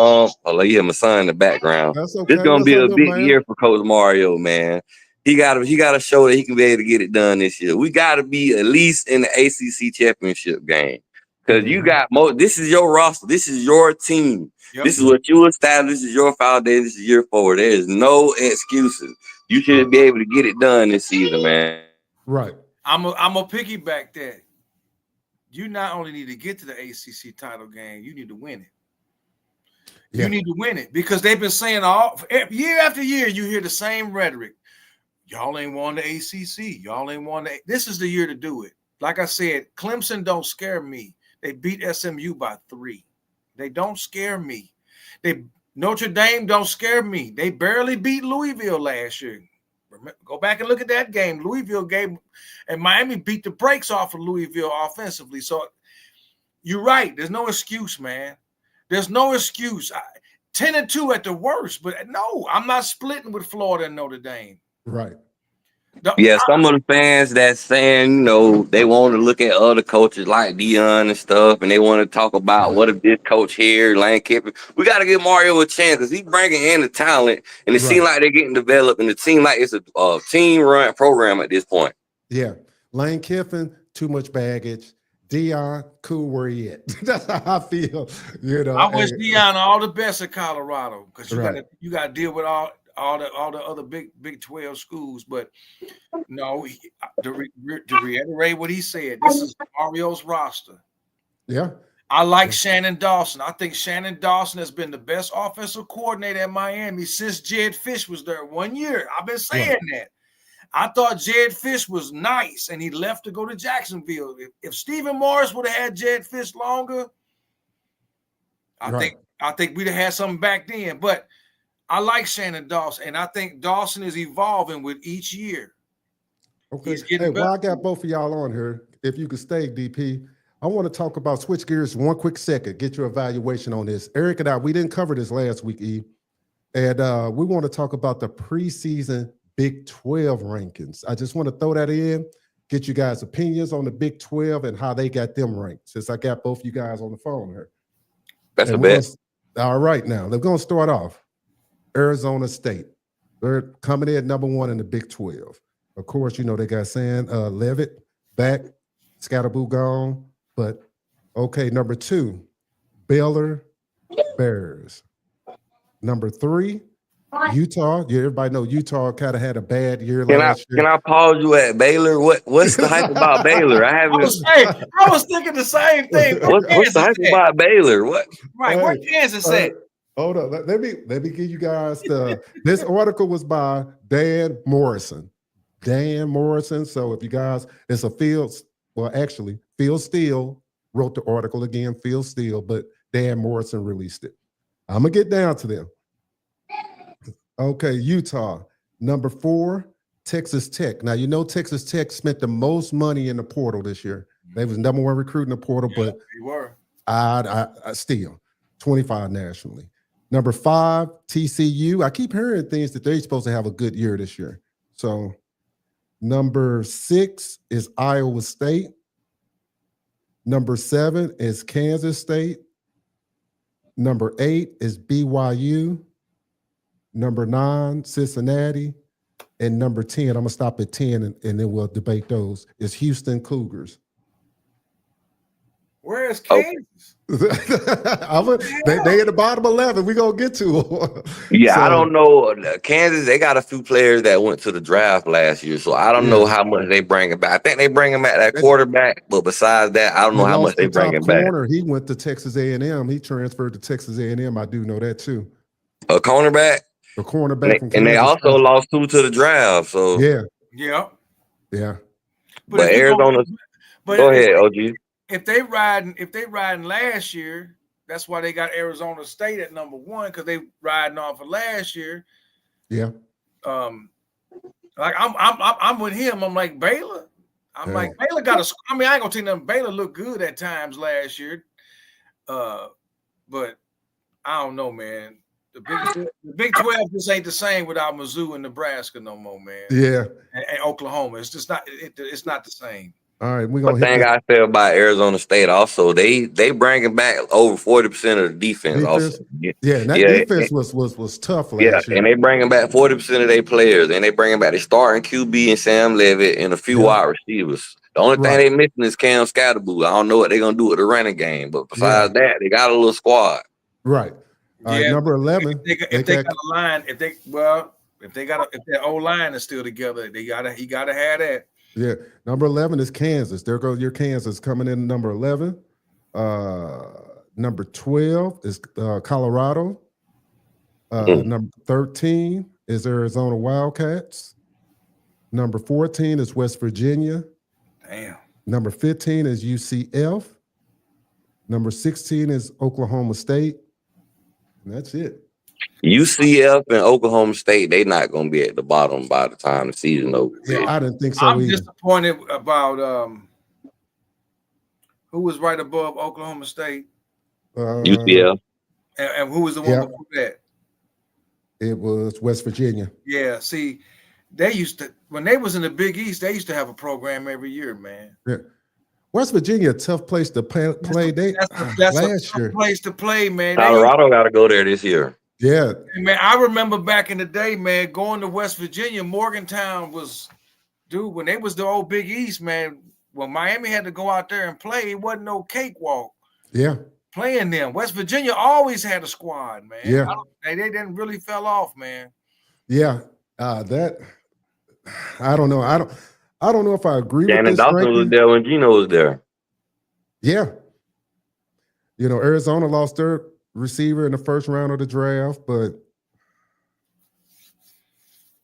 you have my son in the background. That's okay. This is going to be a big year for Coach Mario, man. He got to show that he can be able to get it done this year. We got to be at least in the ACC championship game. Because you got this is your roster. This is your team. Yep. This is what you established. This is your foundation. This is year forward. There is no excuses. You should be able to get it done this season, man. Right. I'm a piggyback that. You not only need to get to the ACC title game, you need to win it. Yeah. You need to win it, because they've been saying year after year, you hear the same rhetoric. Y'all ain't won the ACC. Y'all ain't won the. This is the year to do it. Like I said, Clemson don't scare me. They beat SMU by 3. They don't scare me. Notre Dame don't scare me. They barely beat Louisville last year. Go back and look at that game. Louisville game, and Miami beat the brakes off of Louisville offensively. So you're right. There's no excuse, man. There's no excuse. 10-2 at the worst, but no, I'm not splitting with Florida and Notre Dame. Right. Yeah, some of the fans that's saying, they want to look at other coaches like Deion and stuff, and they want to talk about what if this coach here, Lane Kiffin. We got to give Mario a chance, because he's bringing in the talent, and it seems like they're getting developed, and it seems like it's a team-run program at this point. Yeah. Lane Kiffin, too much baggage. Deion, cool where he at. That's how I feel. I wish Deion all the best at Colorado, because you got to deal with all the other Big 12 schools. But no, to reiterate what he said, this is Mario's roster. Yeah. I like Shannon Dawson. I think Shannon Dawson has been the best offensive coordinator at Miami since Jed Fish was there 1 year. I've been saying that. I thought Jed Fish was nice, and he left to go to Jacksonville. If Stephen Morris would have had Jed Fish longer, I think we'd have had something back then. But I like Shannon Dawson, and I think Dawson is evolving with each year. Okay. Hey, well, I got both of y'all on here. If you could stay, DP, I want to talk about, switch gears one quick second, get your evaluation on this. Eric and I, we didn't cover this last week, E. And we want to talk about the preseason Big 12 rankings. I just want to throw that in, get you guys' opinions on the Big 12 and how they got them ranked, since I got both you guys on the phone here. That's the best. All right, now they're going to start off. Arizona State. They're coming in number 1 in the Big 12. Of course, you know they got Sam Levitt back, Scatterboo gone. But okay, number 2, Baylor Bears. Number 3, Utah. Yeah, everybody know Utah kind of had a bad year last year. Can I pause you at Baylor? What's the hype about Baylor? I was thinking the same thing. What's the hype about Baylor? What? Right, where Kansas at? Hold on. Let me give you guys this article was by Dan Morrison. Dan Morrison. So if you guys, it's a Phil Steele wrote the article again, Phil Steele, but Dan Morrison released it. I'm gonna get down to them. Okay, Utah. Number 4, Texas Tech. Now you know Texas Tech spent the most money in the portal this year. They was number 1 recruit in the portal, but they were. I still 25 nationally. Number 5, TCU. I keep hearing things that they're supposed to have a good year this year. So number 6 is Iowa State. Number 7 is Kansas State. Number 8 is BYU. Number 9, Cincinnati. And number 10, I'm going to stop at 10 and then we'll debate those, is Houston Cougars. Where is Kansas? They at the bottom 11. We're going to get to them. Yeah, so, I don't know. Kansas, they got a few players that went to the draft last year, so I don't know how much they bring it back. I think they bring him back that quarterback, but besides that, I don't know how much they bring him back. He went to Texas A&M. He transferred to Texas A&M. I do know that too. A cornerback? A cornerback from Kansas. And they also lost 2 to the draft. So yeah. But Arizona. Go ahead, OG. If they riding last year, that's why they got Arizona State at number 1 because they riding off of last year. Yeah. Like I'm with him. I'm like Baylor. Like Baylor got a. I mean, I ain't gonna take them. Baylor looked good at times last year, but I don't know, man. The Big 12 just ain't the same without Mizzou and Nebraska no more, man. Yeah. And Oklahoma, it's just not. It's not the same. All right, we're gonna. One thing I feel about Arizona State also, they bringing back over 40% of the defense. Also. Defense was tough last year. And they bringing back 40% of their players, and they bringing back the starting QB and Sam Levitt and a few wide receivers. The only thing they missing is Cam Scatterboo. I don't know what they're gonna do with the running game, but besides that, they got a little squad. Right. All right, number 11. If they got a line, if their O line is still together, he gotta have that. Yeah, number 11 is Kansas. There goes your Kansas coming in number 11. Number 12 is Colorado. Number 13 is Arizona Wildcats. Number 14 is West Virginia. Damn. Number 15 is UCF. Number 16 is Oklahoma State. And that's it. UCF and Oklahoma State, they not going to be at the bottom by the time the season over. Yeah, I didn't think so I'm either. disappointed about who was right above Oklahoma State? UCF. And who was the one before that? It was West Virginia. Yeah, see, they used to, when they was in the Big East, they used to have a program every year, man. Yeah. West Virginia, a tough place to play. That's a tough place to play, man. Colorado got to go there this year. Yeah. Man, I remember back in the day, man, going to West Virginia, Morgantown was, dude, when they was the old Big East, man, when Miami had to go out there and play, it wasn't no cakewalk. Yeah. Playing them. West Virginia always had a squad, man. Yeah. They didn't really fell off, man. Yeah. I don't know. I don't know if I agree with this. Dawson was there when Gino was there. Yeah. You know, Arizona lost their receiver in the first round of the draft, but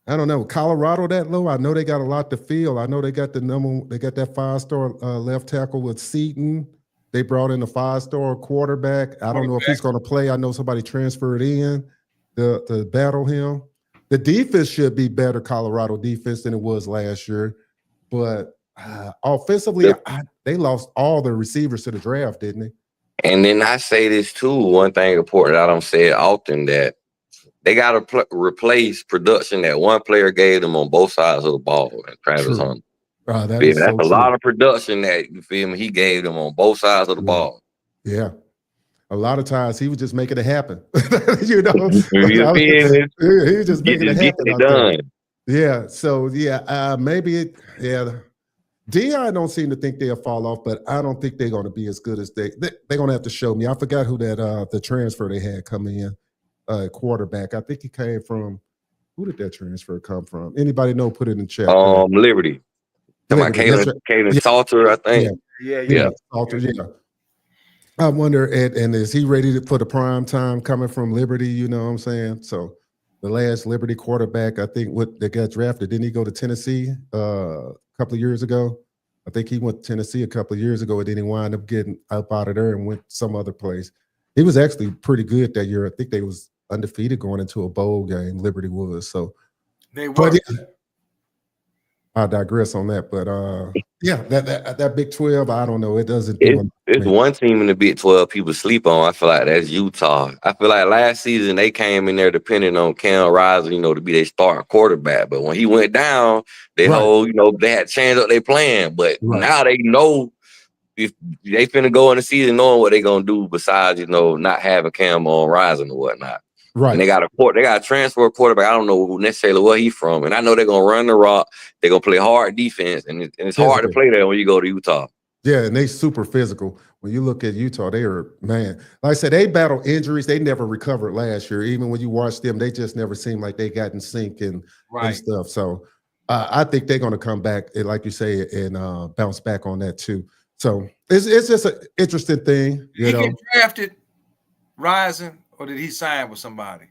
I don't know. Colorado that low, I know they got a lot to fill. I know they got that 5-star left tackle with Seaton. They brought in a 5-star quarterback. I don't know if he's going to play. I know somebody transferred in to battle him. The defense should be better, Colorado defense, than it was last year. But offensively, they lost all their receivers to the draft, didn't they? And then I say this too, one thing important I don't say it often, that they got to replace production that one player gave them on both sides of the ball, and Travis Hunter. That's a lot of production that, you feel me, he gave them on both sides of the ball. Yeah. a lot of times he was just making it happen. You know, You feel me? he was just making it happen out there. Done. Yeah. So maybe Deion don't seem to think they'll fall off, but I don't think they're going to be as good as they're going to have to show me. I forgot who that the transfer they had coming in, quarterback. I think he came from. Who did that transfer come from? Anybody know? Put it in chat. Liberty. Talking about Kaden Salter, I think. Yeah. Salter, yeah. I wonder, and is he ready for the prime time coming from Liberty? You know what I'm saying? So the last Liberty quarterback, I think, that got drafted, didn't he go to Tennessee a couple of years ago? I think he went to Tennessee a couple of years ago, and then he wound up getting up out of there and went some other place. He was actually pretty good that year. I think they was undefeated going into a bowl game. Liberty was. So they were. But I digress on that, but that Big 12, I don't know. It doesn't. It's one team in the Big 12 people sleep on. I feel like that's Utah. I feel like last season they came in there depending on Cam Rising, to be their starting quarterback. But when he went down, they had changed up their plan. But now they know if they finna go in the season knowing what they gonna do besides not having Cam on Rising or whatnot. Right. And they got a transfer quarterback. I don't know necessarily where he's from. And I know they're going to run the rock. They're going to play hard defense. And it's hard to play there when you go to Utah. Yeah, and they super physical. When you look at Utah, they are, man, like I said, they battle injuries. They never recovered last year. Even when you watch them, they just never seemed like they got in sync and stuff. So I think they're going to come back, like you say, and bounce back on that too. So it's just an interesting thing. Did he get drafted, Rising? Or did he sign with somebody?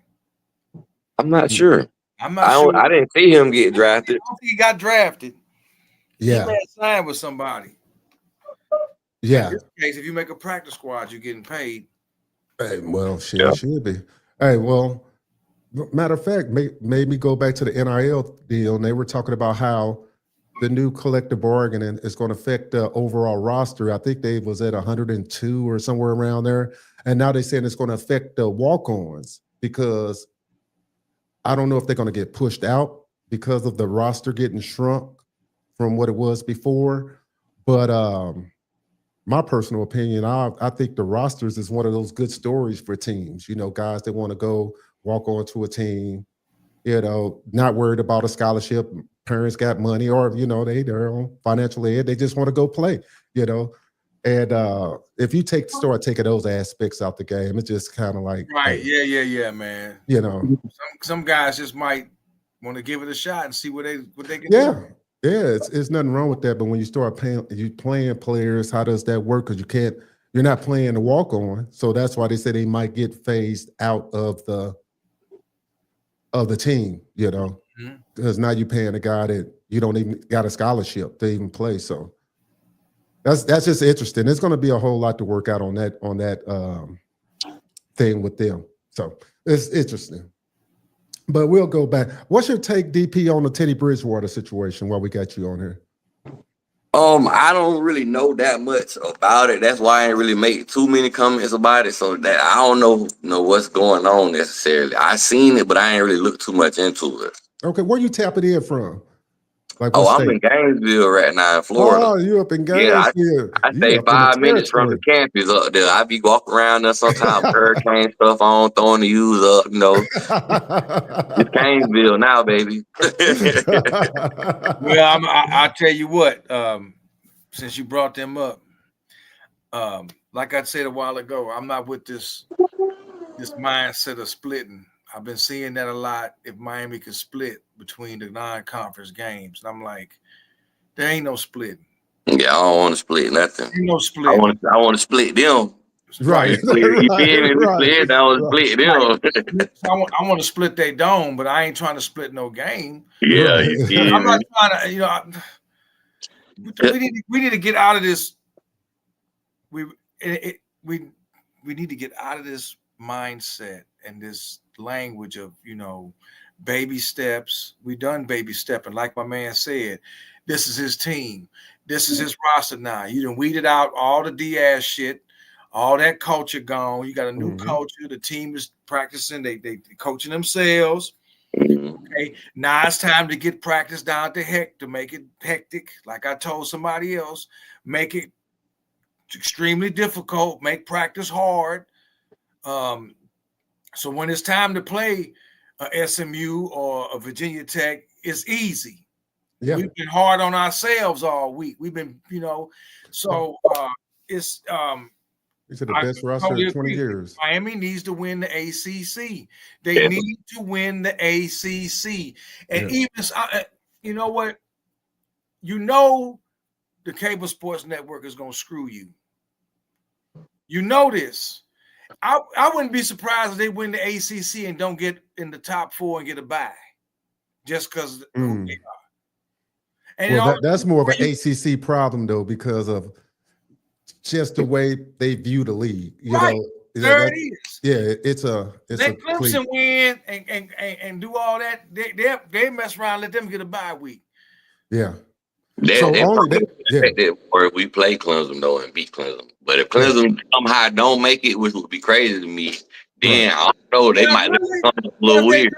I'm not sure. Sure. I didn't see him get drafted. I don't think he got drafted. Yeah. He may have signed with somebody. Yeah. In this case, if you make a practice squad, you're getting paid. Hey, well, should be. Hey, well, matter of fact, made me go back to the NIL deal, and they were talking about how the new collective bargaining is going to affect the overall roster. I think they was at 102 or somewhere around there. And now they're saying it's going to affect the walk-ons because I don't know if they're going to get pushed out because of the roster getting shrunk from what it was before. But my personal opinion, I think the rosters is one of those good stories for teams. Guys that want to go walk on to a team, not worried about a scholarship. Parents got money or, they're on financial aid. They just want to go play, And if you start taking those aspects out the game, it's just kind of like yeah, man. Some guys just might want to give it a shot and see what they can do. Yeah, it's nothing wrong with that. But when you start playing players, how does that work? Because you're not playing the walk on. So that's why they say they might get phased out of the team. Because now you're paying a guy that you don't even got a scholarship to even play. So. That's just interesting. There's going to be a whole lot to work out on that thing with them. So it's interesting. But we'll go back. What's your take, DP, on the Teddy Bridgewater situation while we got you on here? I don't really know that much about it. That's why I ain't really make too many comments about it. So that I don't know what's going on necessarily. I seen it, but I ain't really looked too much into it. Okay, where you tapping in from? I'm in Gainesville right now in Florida. Oh, you up in Gainesville? I stay 5 minutes from the campus up there. I be walking around there sometimes, hurricane stuff on, throwing the U's up, It's Gainesville now, baby. Well, I'll tell you what, since you brought them up, like I said a while ago, I'm not with this mindset of splitting. I've been seeing that a lot. If Miami can split between the non-conference games, and I'm like, there ain't no splitting. Yeah, I don't want to split nothing. Ain't no split. I want to split them. Right. You feel me? We split. I want to split them. I want to split their dome, but I ain't trying to split no game. Yeah, I'm not trying to. We need to get out of this. We need to get out of this mindset and this language of baby steps. We done baby stepping. Like my man said, this is his team. This is his roster now. You done weeded out all the Diaz shit, all that culture gone. You got a new culture. The team is practicing. They coaching themselves. Okay, now it's time to get practice down to heck to make it hectic. Like I told somebody else, make it extremely difficult. Make practice hard. So when it's time to play a SMU or a Virginia Tech, it's easy. Yeah. We've been hard on ourselves all week. We've been, so it's These are the best roster in 20 years. Miami needs to win the ACC. They need to win the ACC. And even, you know what? The cable sports network is going to screw you. You know this. I wouldn't be surprised if they win the ACC and don't get in the top 4 and get a bye, just because who they are. And that's more of an ACC problem though, because of just the way they view the league. You know, there it is. Yeah, it's let Clemson win and do all that. They mess around, let them get a bye week. Yeah. We play Clemson though and beat Clemson. But if Clemson somehow don't make it, which would be crazy to me, then I don't know. They might look at it a little weird.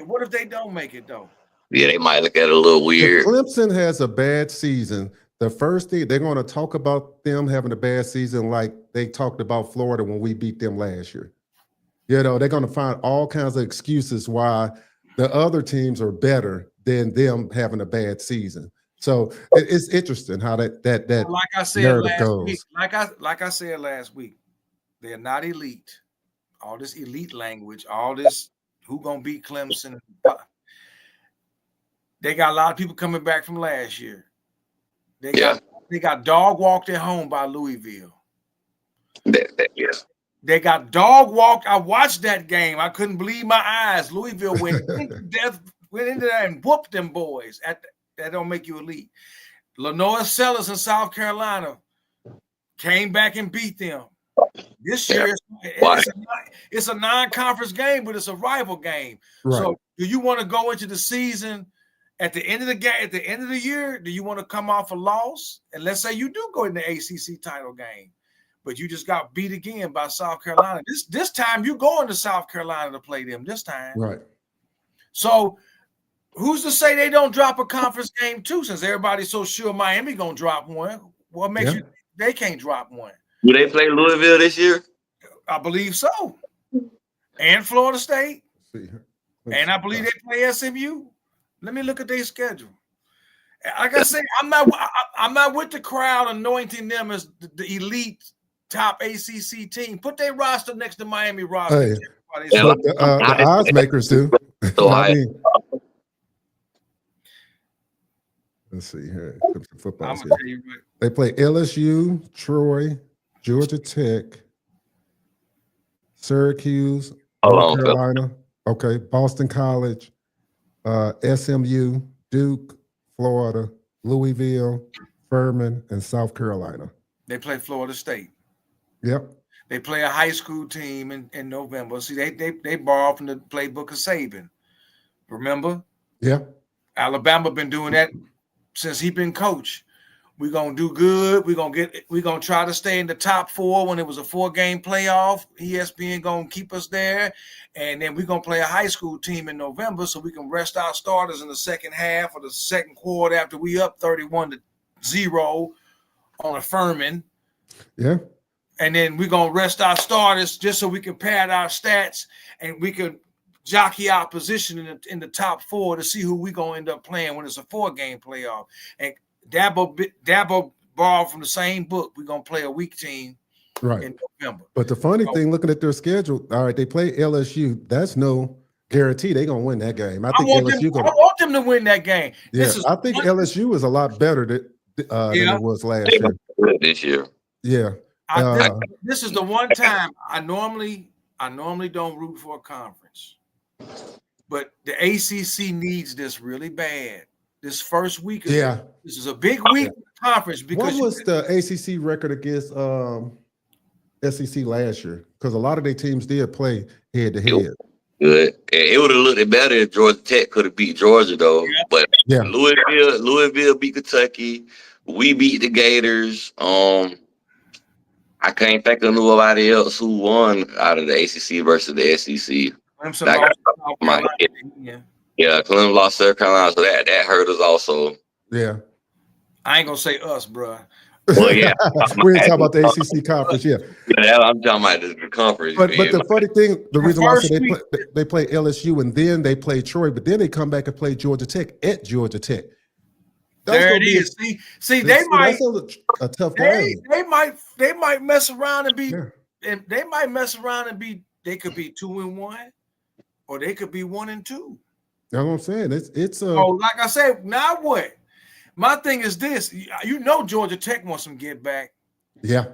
What if they don't make it though? Yeah, they might look at it a little weird. If Clemson has a bad season, the first thing they're going to talk about them having a bad season, like they talked about Florida when we beat them last year. You know, they're going to find all kinds of excuses why the other teams are better than them having a bad season. So it's interesting how that like I said narrative last goes. week, like I said last week, they're not elite. All this elite language, all this who gonna beat Clemson. They got a lot of people coming back from last year. They got dog walked at home by Louisville. They got dog walked. I watched that game. I couldn't believe my eyes. Louisville went into there and whooped them boys. That don't make you elite. Lenore Sellers in South Carolina came back and beat them. This year, it's a non-conference game, but it's a rival game. Right. So, do you want to go into the season at the end of the game? At the end of the year, do you want to come off a loss? And let's say you do go in the ACC title game, but you just got beat again by South Carolina. This time, you going to South Carolina to play them. This time, right? So, who's to say they don't drop a conference game too? Since everybody's so sure Miami gonna drop one, what makes you they can't drop one? Do they play Louisville this year? I believe so, and Florida State, and I believe they play SMU. Let me look at their schedule. Like I said, I'm not with the crowd anointing them as the elite top ACC team. Put their roster next to Miami roster. Hey, the odds makers do. Let's see here. Football. They play LSU, Troy, Georgia Tech, Syracuse, North Carolina. Okay, Boston College, SMU, Duke, Florida, Louisville, Furman, and South Carolina. They play Florida State. Yep. They play a high school team in November. See, they borrow from the playbook of Saban. Remember? Yeah. Alabama been doing that since he been coach. We're gonna do good. We're gonna try to stay in the top 4 when it was a 4-game playoff. ESPN gonna keep us there. And then we're gonna play a high school team in November so we can rest our starters in the second half or the second quarter after we up 31-0 on a Furman. Yeah. And then we're gonna rest our starters just so we can pad our stats and we can jockey our position in the top 4 to see who we're gonna end up playing when it's a 4-game playoff. And Dabo borrowed from the same book. We're gonna play a weak team in November. But the funny thing, looking at their schedule, all right, they play LSU. That's no guarantee they're gonna win that game. I want them to win that game. Yeah, I think LSU is a lot better than it was last year. This year. Yeah. This is the one time I normally don't root for a conference. But the ACC needs this really bad. This first week, this is a big week for the conference. Because what was the ACC record against SEC last year? Because a lot of their teams did play head to head. Good. It would have looked better if Georgia Tech could have beat Georgia though. Yeah. But Louisville beat Kentucky. We beat the Gators. I can't think of nobody else who won out of the ACC versus the SEC. Clemson lost South Carolina, so that hurt us also. Yeah. I ain't gonna say us, bro. Well, yeah. We ain't talking about the ACC conference, yeah. Yeah, I'm talking about the conference. But the funny thing, the reason why I said week, they play LSU and then they play Troy, but then they come back and play Georgia Tech at Georgia Tech. There it is. See, they might a tough game. They might mess around and be, and they might mess around and be. They could be 2-1, or they could be 1-2. That's what I'm saying. It's Oh, like I said, now what? My thing is this: Georgia Tech wants some get back. Yeah,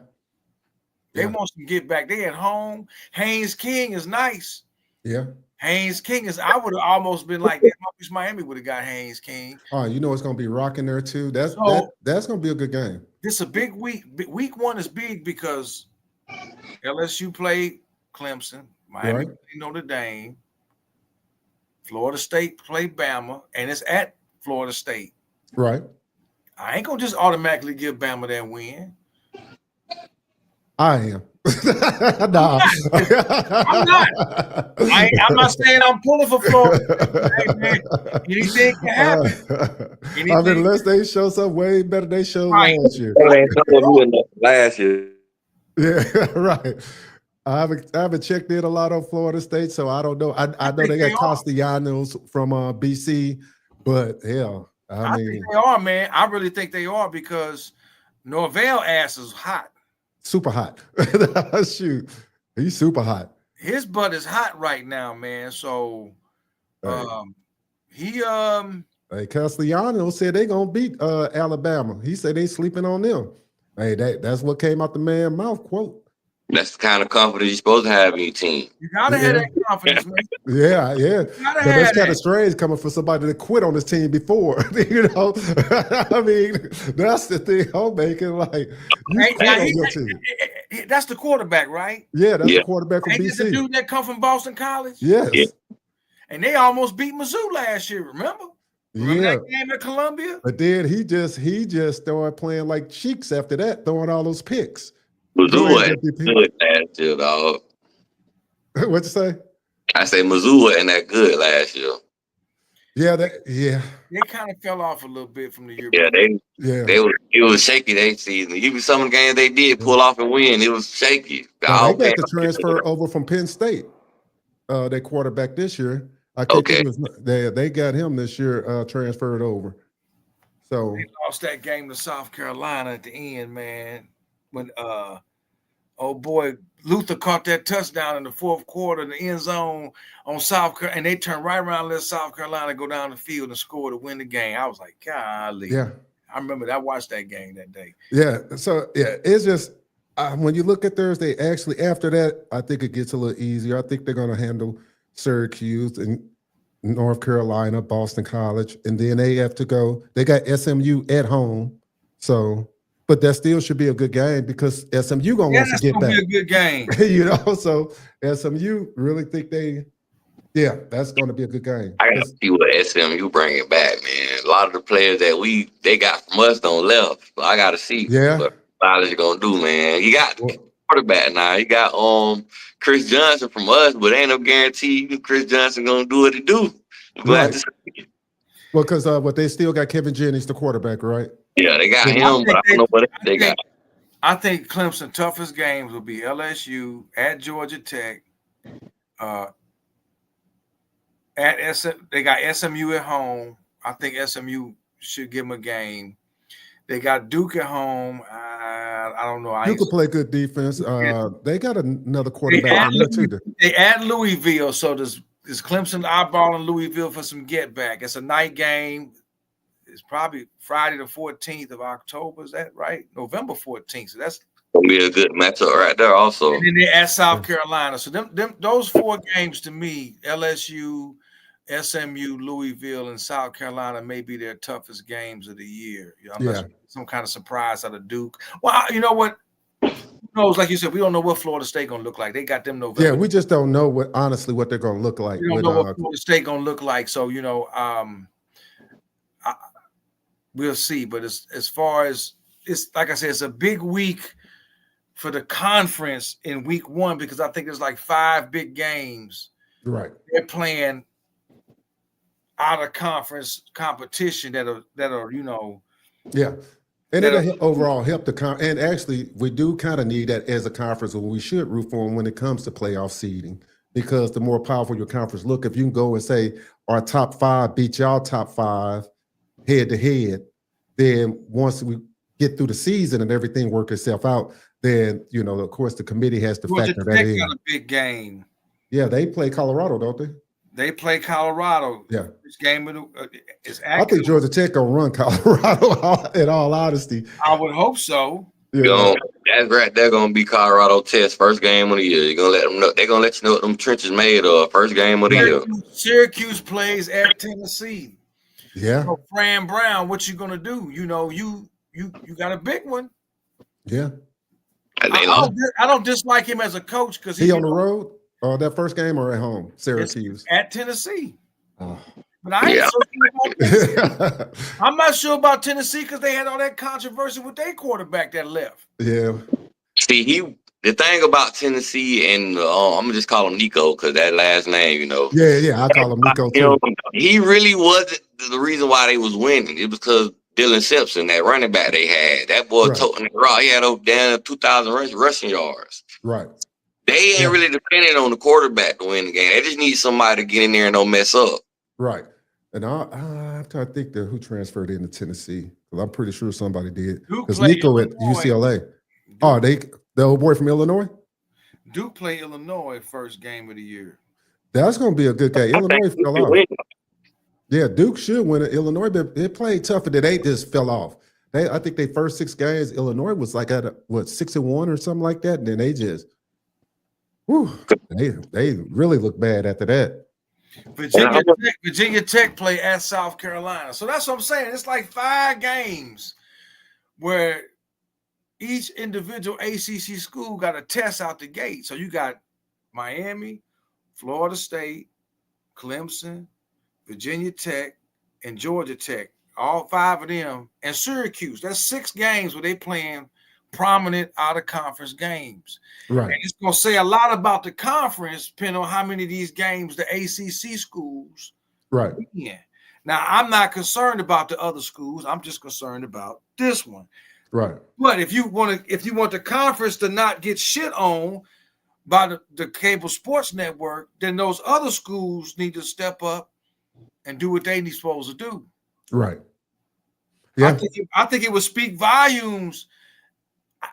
they want some get back. They at home. Haynes King is nice. Yeah. Haynes King is. I would have almost been like, Miami would have got Haynes King. Oh, it's going to be rocking there too. That's going to be a good game. This is a big week. Week 1 is big because LSU played Clemson, Miami played Notre Dame, Florida State played Bama, and it's at Florida State. Right. I ain't gonna just automatically give Bama that win. I am. Nah. I'm not. I'm not saying I'm pulling for Florida. Hey, man, anything can happen. Unless they show something way better they showed last year. Last year. Yeah, right. I haven't checked in a lot on Florida State, so I don't know. I know they got Castellanos from BC, but hell, I mean, think they are, man. I really think they are because Norvell ass is hot. Super hot. Shoot. He's super hot. His butt is hot right now, man. So Hey, Castellanos said they gonna beat Alabama. He said they sleeping on them. Hey, that's what came out the man's mouth, quote. That's the kind of confidence you're supposed to have in your team. You gotta have that confidence, man. Yeah. But that's kind of strange coming from somebody that quit on this team before. I mean, that's the thing I'm making. Like, you quit on your team. That's the quarterback, right? Yeah, that's the quarterback from BC. The dude that come from Boston College? Yes. Yeah. And they almost beat Mizzou last year, remember? Remember that game at Columbia? But then he just started playing like Cheeks after that, throwing all those picks. Mizzou wasn't good last year, dog. What'd you say? I say Mizzou wasn't that good last year. Yeah, they kind of fell off a little bit from the year. It was shaky that season. Even some of the games they did pull off and win, it was shaky. They got the transfer over from Penn State. Their quarterback this year. They got him this year transferred over. So they lost that game to South Carolina at the end, man. When Luther caught that touchdown in the fourth quarter in the end zone on South Carolina, and they turned right around and let South Carolina go down the field and score to win the game. I was like, golly. Yeah. I remember that. I watched that game that day. Yeah. So, it's just when you look at Thursday, actually, after that, I think it gets a little easier. I think they're going to handle Syracuse and North Carolina, Boston College, and then they have to go. They got SMU at home. So, but that still should be a good game because SMU gonna want to get back. Be a good game. So SMU really think that's going to be a good game. I gotta see what SMU bring it back, man. A lot of the players that they got from us don't left. So I gotta see what college gonna do, man. You got quarterback now. You got Chris Johnson from us, but ain't no guarantee Chris Johnson gonna do what he do. Right. Well, because they still got Kevin Jennings, the quarterback, right? Yeah, they got him, but I don't know what they got. I think Clemson's toughest games will be LSU at Georgia Tech. They got SMU at home. I think SMU should give them a game. They got Duke at home. I don't know. Duke will play good defense. They got another quarterback on there too. They add Louisville, so does Clemson eyeballing Louisville for some get back? It's a night game. It's probably Friday the 14th of October. Is that right? November 14th. So that's gonna be a good matchup right there also. And then they at South Carolina. So those 4 games to me, LSU, SMU, Louisville, and South Carolina may be their toughest games of the year. Unless some kind of surprise out of Duke. Well, you know what? Who knows? Like you said, we don't know what Florida State gonna look like. They got them November. Yeah, we just don't know what they're gonna look like. We don't know what Florida State gonna look like. So we'll see. But as far as it's like I said, it's a big week for the conference in week 1 because I think there's like 5 big games. Right. They're playing out of conference competition that are. Yeah. And it'll overall help the and actually, we do kind of need that as a conference, and we should root for them when it comes to playoff seeding, because the more powerful your conference look, if you can go and say our top 5 beat y'all top 5 head to head, then once we get through the season and everything work itself out, then of course the committee has to factor that in. Got a big game. Yeah, they play Colorado, don't they? They play Colorado. Yeah. This game is I think Georgia Tech gonna run Colorado. In all honesty, I would hope so. Yeah. That's right. They're gonna be Colorado Test first game of the year. You're gonna let them know. They're gonna let you know what them trenches made of first game of the year. Syracuse plays at Tennessee. Yeah. So Fran Brown, what you gonna do? You got a big one. Yeah. I don't dislike him as a coach because he on the road. That first game or at home? Syracuse at Tennessee. Oh. But I ain't so sure about Tennessee. I'm not sure about Tennessee because they had all that controversy with their quarterback that left. Yeah. See, the thing about Tennessee, and I'm gonna just call him Nico because that last name, Yeah, I call him Nico too. He really wasn't the reason why they was winning. It was because Dylan Simpson, that running back they had, that boy toting the rock. He had over down 2,000 rushing yards. Right. They ain't really dependent on the quarterback to win the game. They just need somebody to get in there and don't mess up. Right. And I'm trying to think who transferred into Tennessee. Because I'm pretty sure somebody did. Because Nico at UCLA. Oh, the old boy from Illinois? Duke play Illinois first game of the year. That's going to be a good game. Illinois fell off. Yeah, Duke should win it. Illinois, they played tougher. They just fell off. I think they first 6 games, Illinois was like at 6-1 or something like that. And then they just, they really look bad after that. Virginia Tech play at South Carolina. So that's what I'm saying. It's like 5 games where each individual ACC school got a test out the gate. So you got Miami, Florida State, Clemson, Virginia Tech, and Georgia Tech. All 5 of them. And Syracuse. That's 6 games where they playing prominent out-of-conference games. Right. And it's going to say a lot about the conference depending on how many of these games the ACC schools right. win. Now, I'm not concerned about the other schools. I'm just concerned about this one. Right. But if you want the conference to not get shit on by the cable sports network, then those other schools need to step up and do what they need supposed to do. Right. Yeah. I think it would speak volumes.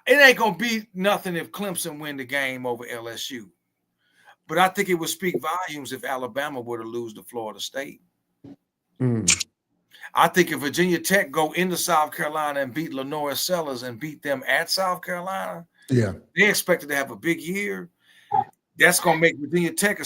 It ain't gonna be nothing if Clemson win the game over LSU, but I think it would speak volumes if Alabama were to lose to Florida State. I think if Virginia Tech go into South Carolina and beat Lenore Sellers and beat them at South Carolina, they expected to have a big year. That's gonna make Virginia Tech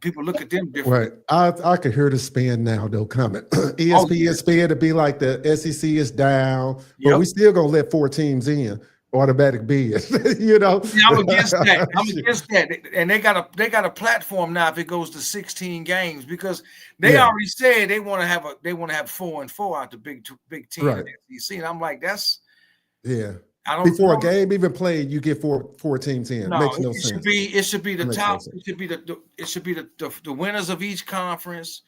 people look at them different. Right. I can hear the spin now though coming. ESPN spin to be like the SEC is down, but we still gonna let 4 teams in. Automatic bid, Yeah, I'm against that. And they got a platform now if it goes to 16 games because they already said they want to have 4-4 out the Big 10 right. SEC. And I'm like, that's before a game even played, you get four teams in. No, makes no sense. It should be the top. It should be the winners of each conference,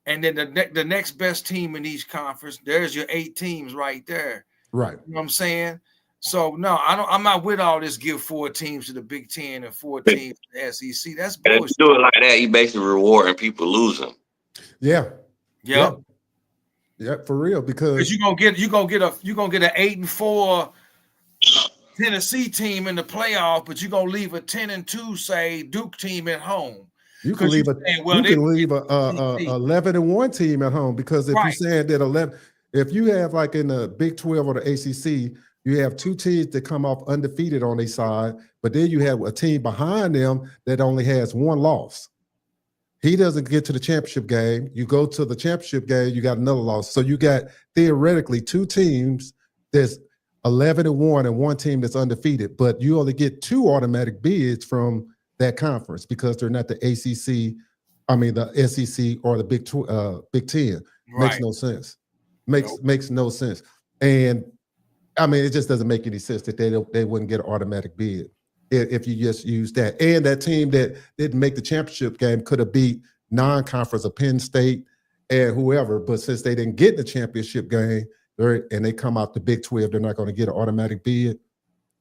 and then the next best team in each conference. There's your 8 teams right there. Right. You know what I'm saying? So no, I'm not with all this. Give 4 teams to the Big 10 and 4 teams to the SEC. That's bullshit. If you do it like that, you basically rewarding people losing. Yeah. Yep. Yeah, for real. Because you're gonna get an 8-4 Tennessee team in the playoff, but you're gonna leave a 10-2 say Duke team at home. You can leave a 11-1 team at home because if you're saying that 11, if you have like in the Big 12 or the ACC. You have 2 teams that come off undefeated on their side, but then you have a team behind them that only has 1 loss. He doesn't get to the championship game. You go to the championship game, you got another loss. So you got theoretically 2 teams that's 11-1 and 1 team that's undefeated, but you only get 2 automatic bids from that conference because they're not the ACC, the SEC or the Big 10. Right. Makes no sense. Makes no sense. And it just doesn't make any sense that they wouldn't get an automatic bid if you just use that. And that team that didn't make the championship game could have beat non-conference of Penn State and whoever. But since they didn't get the championship game, and they come out the Big 12, they're not going to get an automatic bid.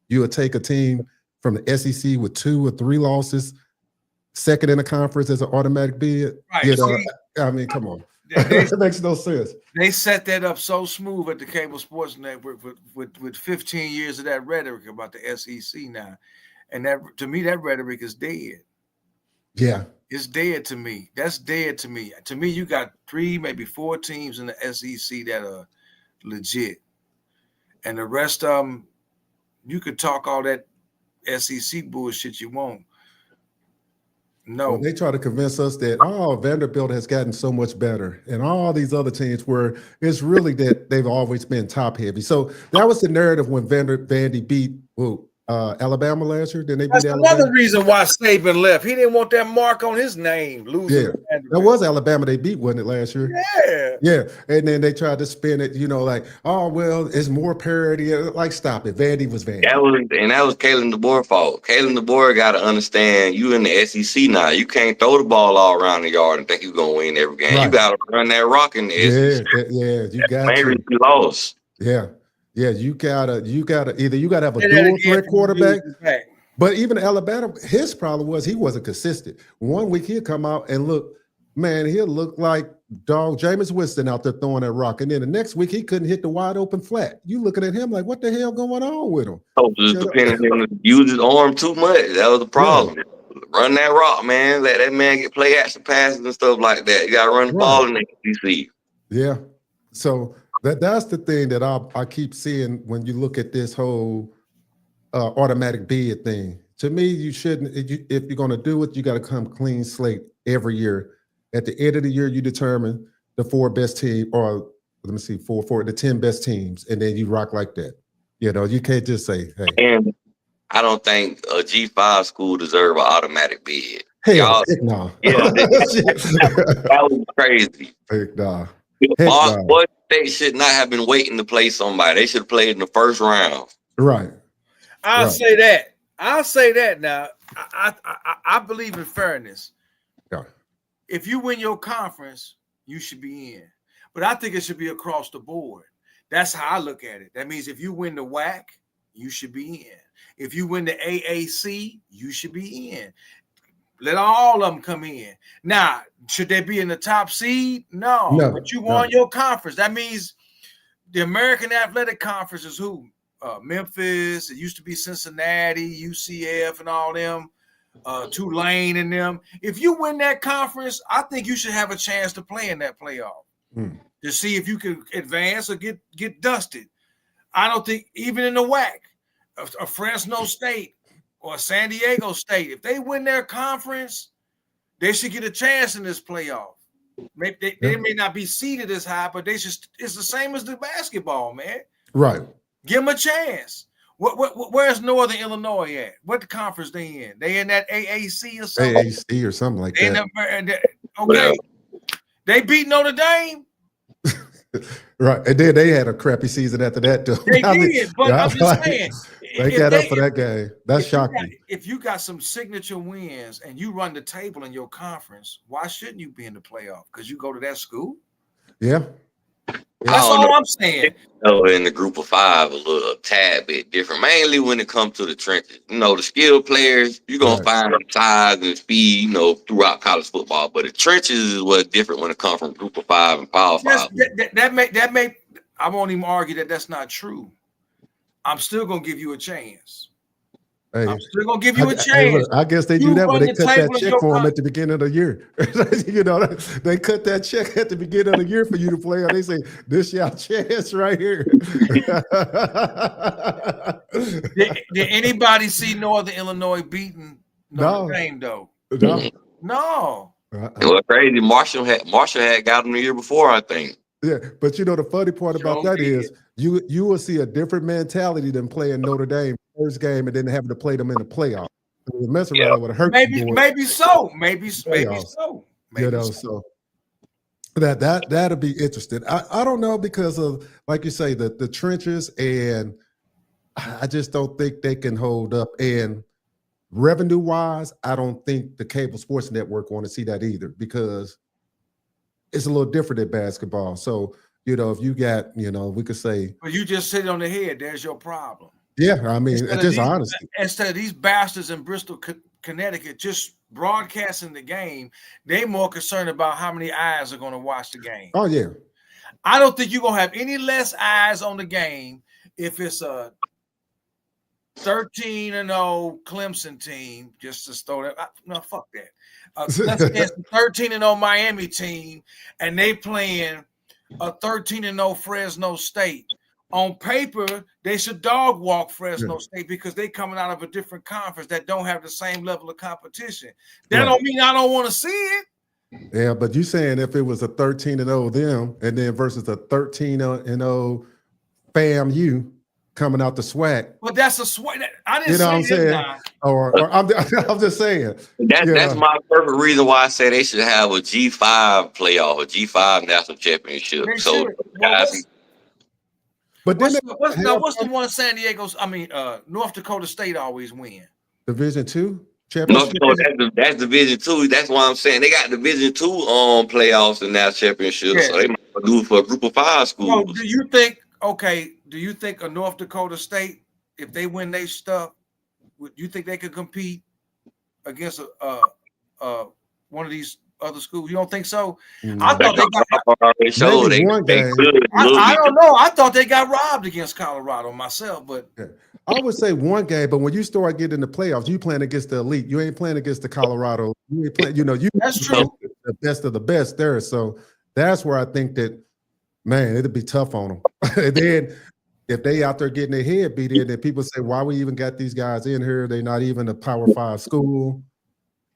You would take a team from the SEC with 2 or 3 losses, second in the conference as an automatic bid. Right. You know, I mean, come on. It makes no sense. They set that up so smooth at the Cable Sports Network with 15 years of that rhetoric about the SEC now. And that, to me, that rhetoric is dead. Yeah. It's dead to me. That's dead to me. To me, you got 3, maybe 4 teams in the SEC that are legit. And the rest of them, you could talk all that SEC bullshit you want. No. Well, they try to convince us that, Vanderbilt has gotten so much better, and all these other teams where it's really that they've always been top heavy. So that was the narrative when Vandy beat Alabama last year. Then they That's beat Alabama. another reason why Saban left. He didn't want that mark on his name. Losing. Yeah, that was Alabama they beat, wasn't it, last year? Yeah. Yeah, and then they tried to spin it, like, oh, well, it's more parity. Like, stop it. Vandy was Vandy. That was Kalen DeBoer's fault. Kalen DeBoer got to understand you in the SEC now. You can't throw the ball all around the yard and think you're going to win every game. Right. You got to run that rock in the SEC. Yeah, you got to. You lost. Yeah, you gotta either you gotta have a dual threat quarterback. But even Alabama, his problem was he wasn't consistent. One week he'd come out and look, man, he'll look like dog Jameis Winston out there throwing that rock. And then the next week he couldn't hit the wide open flat. You looking at him like, what the hell going on with him? Oh, just depending on use his arm too much. That was the problem. Yeah. Run that rock, man. Let that man get play action passes and stuff like that. You gotta run the ball in the SEC. Yeah. So that's the thing that I keep seeing when you look at this whole automatic bid thing. To me, you shouldn't. If you're going to do it, you got to come clean slate every year. At the end of the year, you determine the 4 best team, or let me see, the 10 best teams, and then you rock like that. You can't just say, "Hey." And I don't think a G5 school deserve an automatic bid. Hell, no. Yeah, that was crazy. Heck no. What they should not have been waiting to play somebody. They should have played in the first round. Right. I'll say that now. I believe in fairness. Yeah. If you win your conference, you should be in. But I think it should be across the board. That's how I look at it. That means if you win the WAC, you should be in. If you win the AAC, you should be in. Let all of them come in. Now, should they be in the top seed? No. But you won your conference. That means the American Athletic Conference is who? Memphis. It used to be Cincinnati, UCF, and all them. Tulane and them. If you win that conference, I think you should have a chance to play in that playoff to see if you can advance or get dusted. I don't think even in the WAC, a Fresno State or San Diego State, if they win their conference, they should get a chance in this playoff. Maybe they may not be seeded as high, but it's the same as the basketball, man. Right. Give them a chance. Where's Northern Illinois at? What the conference they in? They in that AAC or something? AAC or something like that. Okay. They beat Notre Dame. Right. And then they had a crappy season after that, too. They did, but I'm just saying. They got up for that game. That's shocking. If you got some signature wins and you run the table in your conference, why shouldn't you be in the playoff? Because you go to that school? Yeah. That's all I'm saying. In the group of 5, a tad bit different, mainly when it comes to the trenches. The skilled players, you're going to find size and speed, throughout college football. But the trenches is what's different when it comes from group of 5 and Power 5. That may, I won't even argue that that's not true. I'm still going to give you a chance. Hey, I'm still going to give you a chance. I guess they do that when they cut that check for them at the beginning of the year. They cut that check at the beginning of the year for you to play, and they say, this your chance right here. Did anybody see Northern Illinois beating Notre Dame, though? No. It was crazy. Marshall had got them the year before, I think. Yeah, but the funny part about that is you will see a different mentality than playing Notre Dame first game and then having to play them in the playoffs. Mess around with a hurt. Maybe so. So that'll be interesting. I don't know, because of, like you say, the trenches, and I just don't think they can hold up. And revenue wise, I don't think the cable sports network want to see that either, because it's a little different than basketball. So if you got, we could say. But you just hit it on the head. There's your problem. Yeah, I mean, just honesty. Instead of these bastards in Bristol, Connecticut, just broadcasting the game, they more concerned about how many eyes are going to watch the game. Oh, yeah. I don't think you're going to have any less eyes on the game if it's a 13-0 Clemson team, just to throw that. No, fuck that. Let's get a 13-0 Miami team, and they playing a 13-0 Fresno State. On paper, they should dog walk Fresno State because they coming out of a different conference that don't have the same level of competition. That don't mean I don't want to see it. Yeah, but you saying if it was a 13-0 them and then versus a 13-0 FAMU coming out the SWAC. But that's a SWAC. I didn't say what I'm saying. Now. Or I'm just saying. That's my perfect reason why I say they should have a G5 playoff, a G5 national championship. So guys. But then what's the one San Diego's? I mean, North Dakota State always win. Division II championship. No, that's Division II. That's why I'm saying they got Division II playoffs and national championship. So they might do it for a group of 5 schools. Well, do you think a North Dakota State, if they win their stuff, would you think they could compete against one of these other schools? You don't think so? I thought they got I don't know. I thought they got robbed against Colorado myself, but I would say one game. But when you start getting the playoffs, you playing against the elite. You ain't playing against the Colorado. You ain't playing. That's true. The best of the best there. So that's where I think that, man, it'll be tough on them. And then if they out there getting their head beat in, then people say, why we even got these guys in here? They're not even a Power 5 school.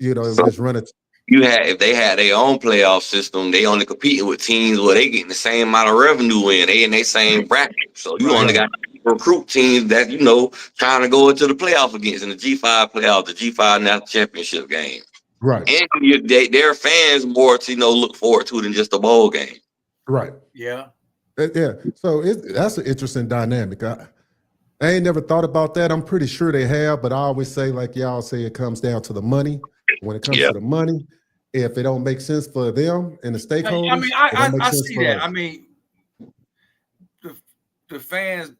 Just run it. If they had their own playoff system, they only competing with teams where they getting the same amount of revenue in. They in their same bracket. So you only got to recruit teams that, trying to go into the playoff against in the G5 playoff, the G5 national championship game. Right. And their fans more to, look forward to than just a bowl game. Right. Yeah. Yeah. So that's an interesting dynamic. I ain't never thought about that. I'm pretty sure they have, but I always say, like y'all say, it comes down to the money. When it comes to the money, if it don't make sense for them and the stakeholders, I mean, I see that. I mean, the fans,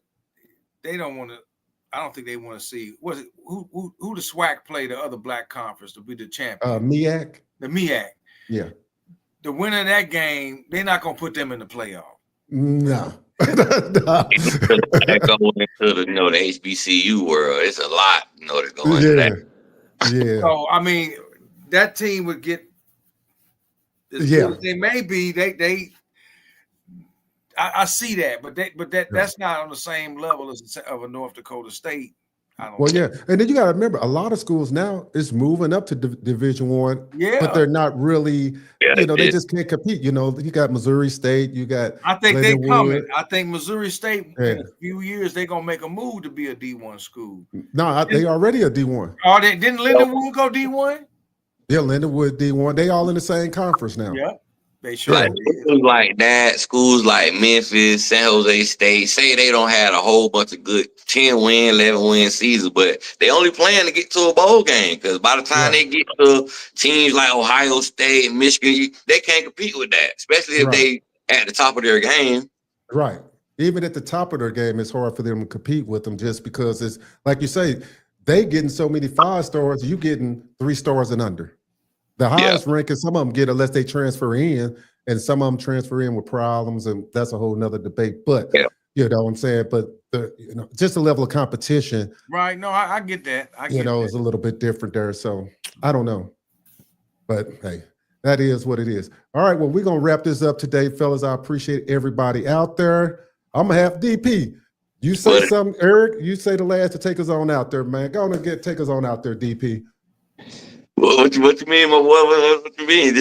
they don't want to. I don't think they want to see who the SWAC play the other black conference to be the champion. MEAC. The MEAC. Yeah. The winner of that game, they're not gonna put them in the playoff. No. That go into the HBCU world. It's a lot, to go into that. Yeah. So I mean, that team would get as good as they may be. I see that, but that's not on the same level as of a North Dakota State. Yeah, and then you got to remember, a lot of schools now is moving up to Division I. Yeah, but they're not really. They just can't compete. You got Missouri State. You got. I think they coming. I think Missouri State in a few years they're gonna make a move to be a D1 school. No, they already a D1. Oh, didn't Lindenwood go D1? Yeah, Lindenwood D1. They all in the same conference now. Yeah. They sure schools like that, schools like Memphis, San Jose State, say they don't have a whole bunch of good 10-win, 11-win seasons, but they only plan to get to a bowl game because by the time they get to teams like Ohio State and Michigan, they can't compete with that, especially if they at the top of their game. Right. Even at the top of their game, it's hard for them to compete with them just because it's like you say, they getting so many 5 stars, you getting 3 stars and under. The highest ranking, some of them get unless they transfer in, and some of them transfer in with problems, and that's a whole nother debate. But you know what I'm saying? But just the level of competition. Right. No, I get that. Is a little bit different there. So I don't know. But hey, that is what it is. All right. Well, we're gonna wrap this up today, fellas. I appreciate everybody out there. I'm gonna have DP. You say something, Eric. You say the last to take us on out there, man. Go on and take us on out there, DP. What you mean? What you mean?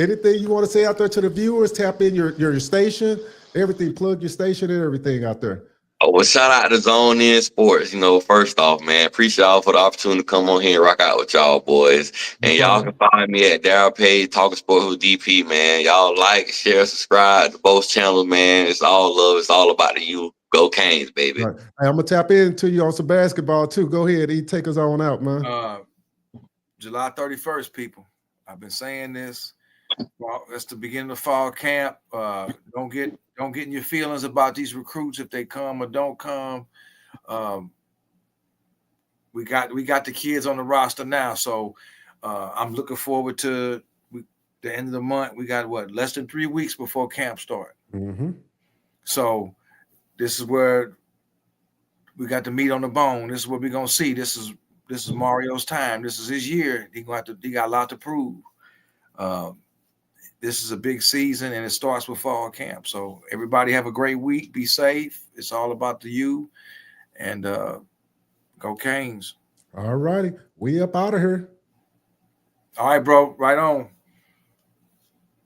Anything you want to say out there to the viewers? Tap in your station, everything. Plug your station and everything out there. Oh, well, shout out to Zone In Sports. First off, man, appreciate y'all for the opportunity to come on here and rock out with y'all boys. And y'all can find me at Darryl Page Talking Sports with DP, man. Y'all like, share, subscribe to both channels, man. It's all love. It's all about the you. Go Canes, baby. Right. Hey, I'm gonna tap into you on some basketball too. Go ahead, take us on out, man. July 31st, people. I've been saying this. Well, that's the beginning of fall camp. Don't get in your feelings about these recruits if they come or don't come. We got the kids on the roster now, so I'm looking forward to the end of the month. We got less than 3 weeks before camp start. Mm-hmm. So this is where we got the meat on the bone. This is what we're gonna see. This is Mario's time. This is his year. He got a lot to prove. This is a big season, and it starts with fall camp. So everybody have a great week. Be safe. It's all about the U, and go Canes. All righty. We up out of here. All right, bro. Right on.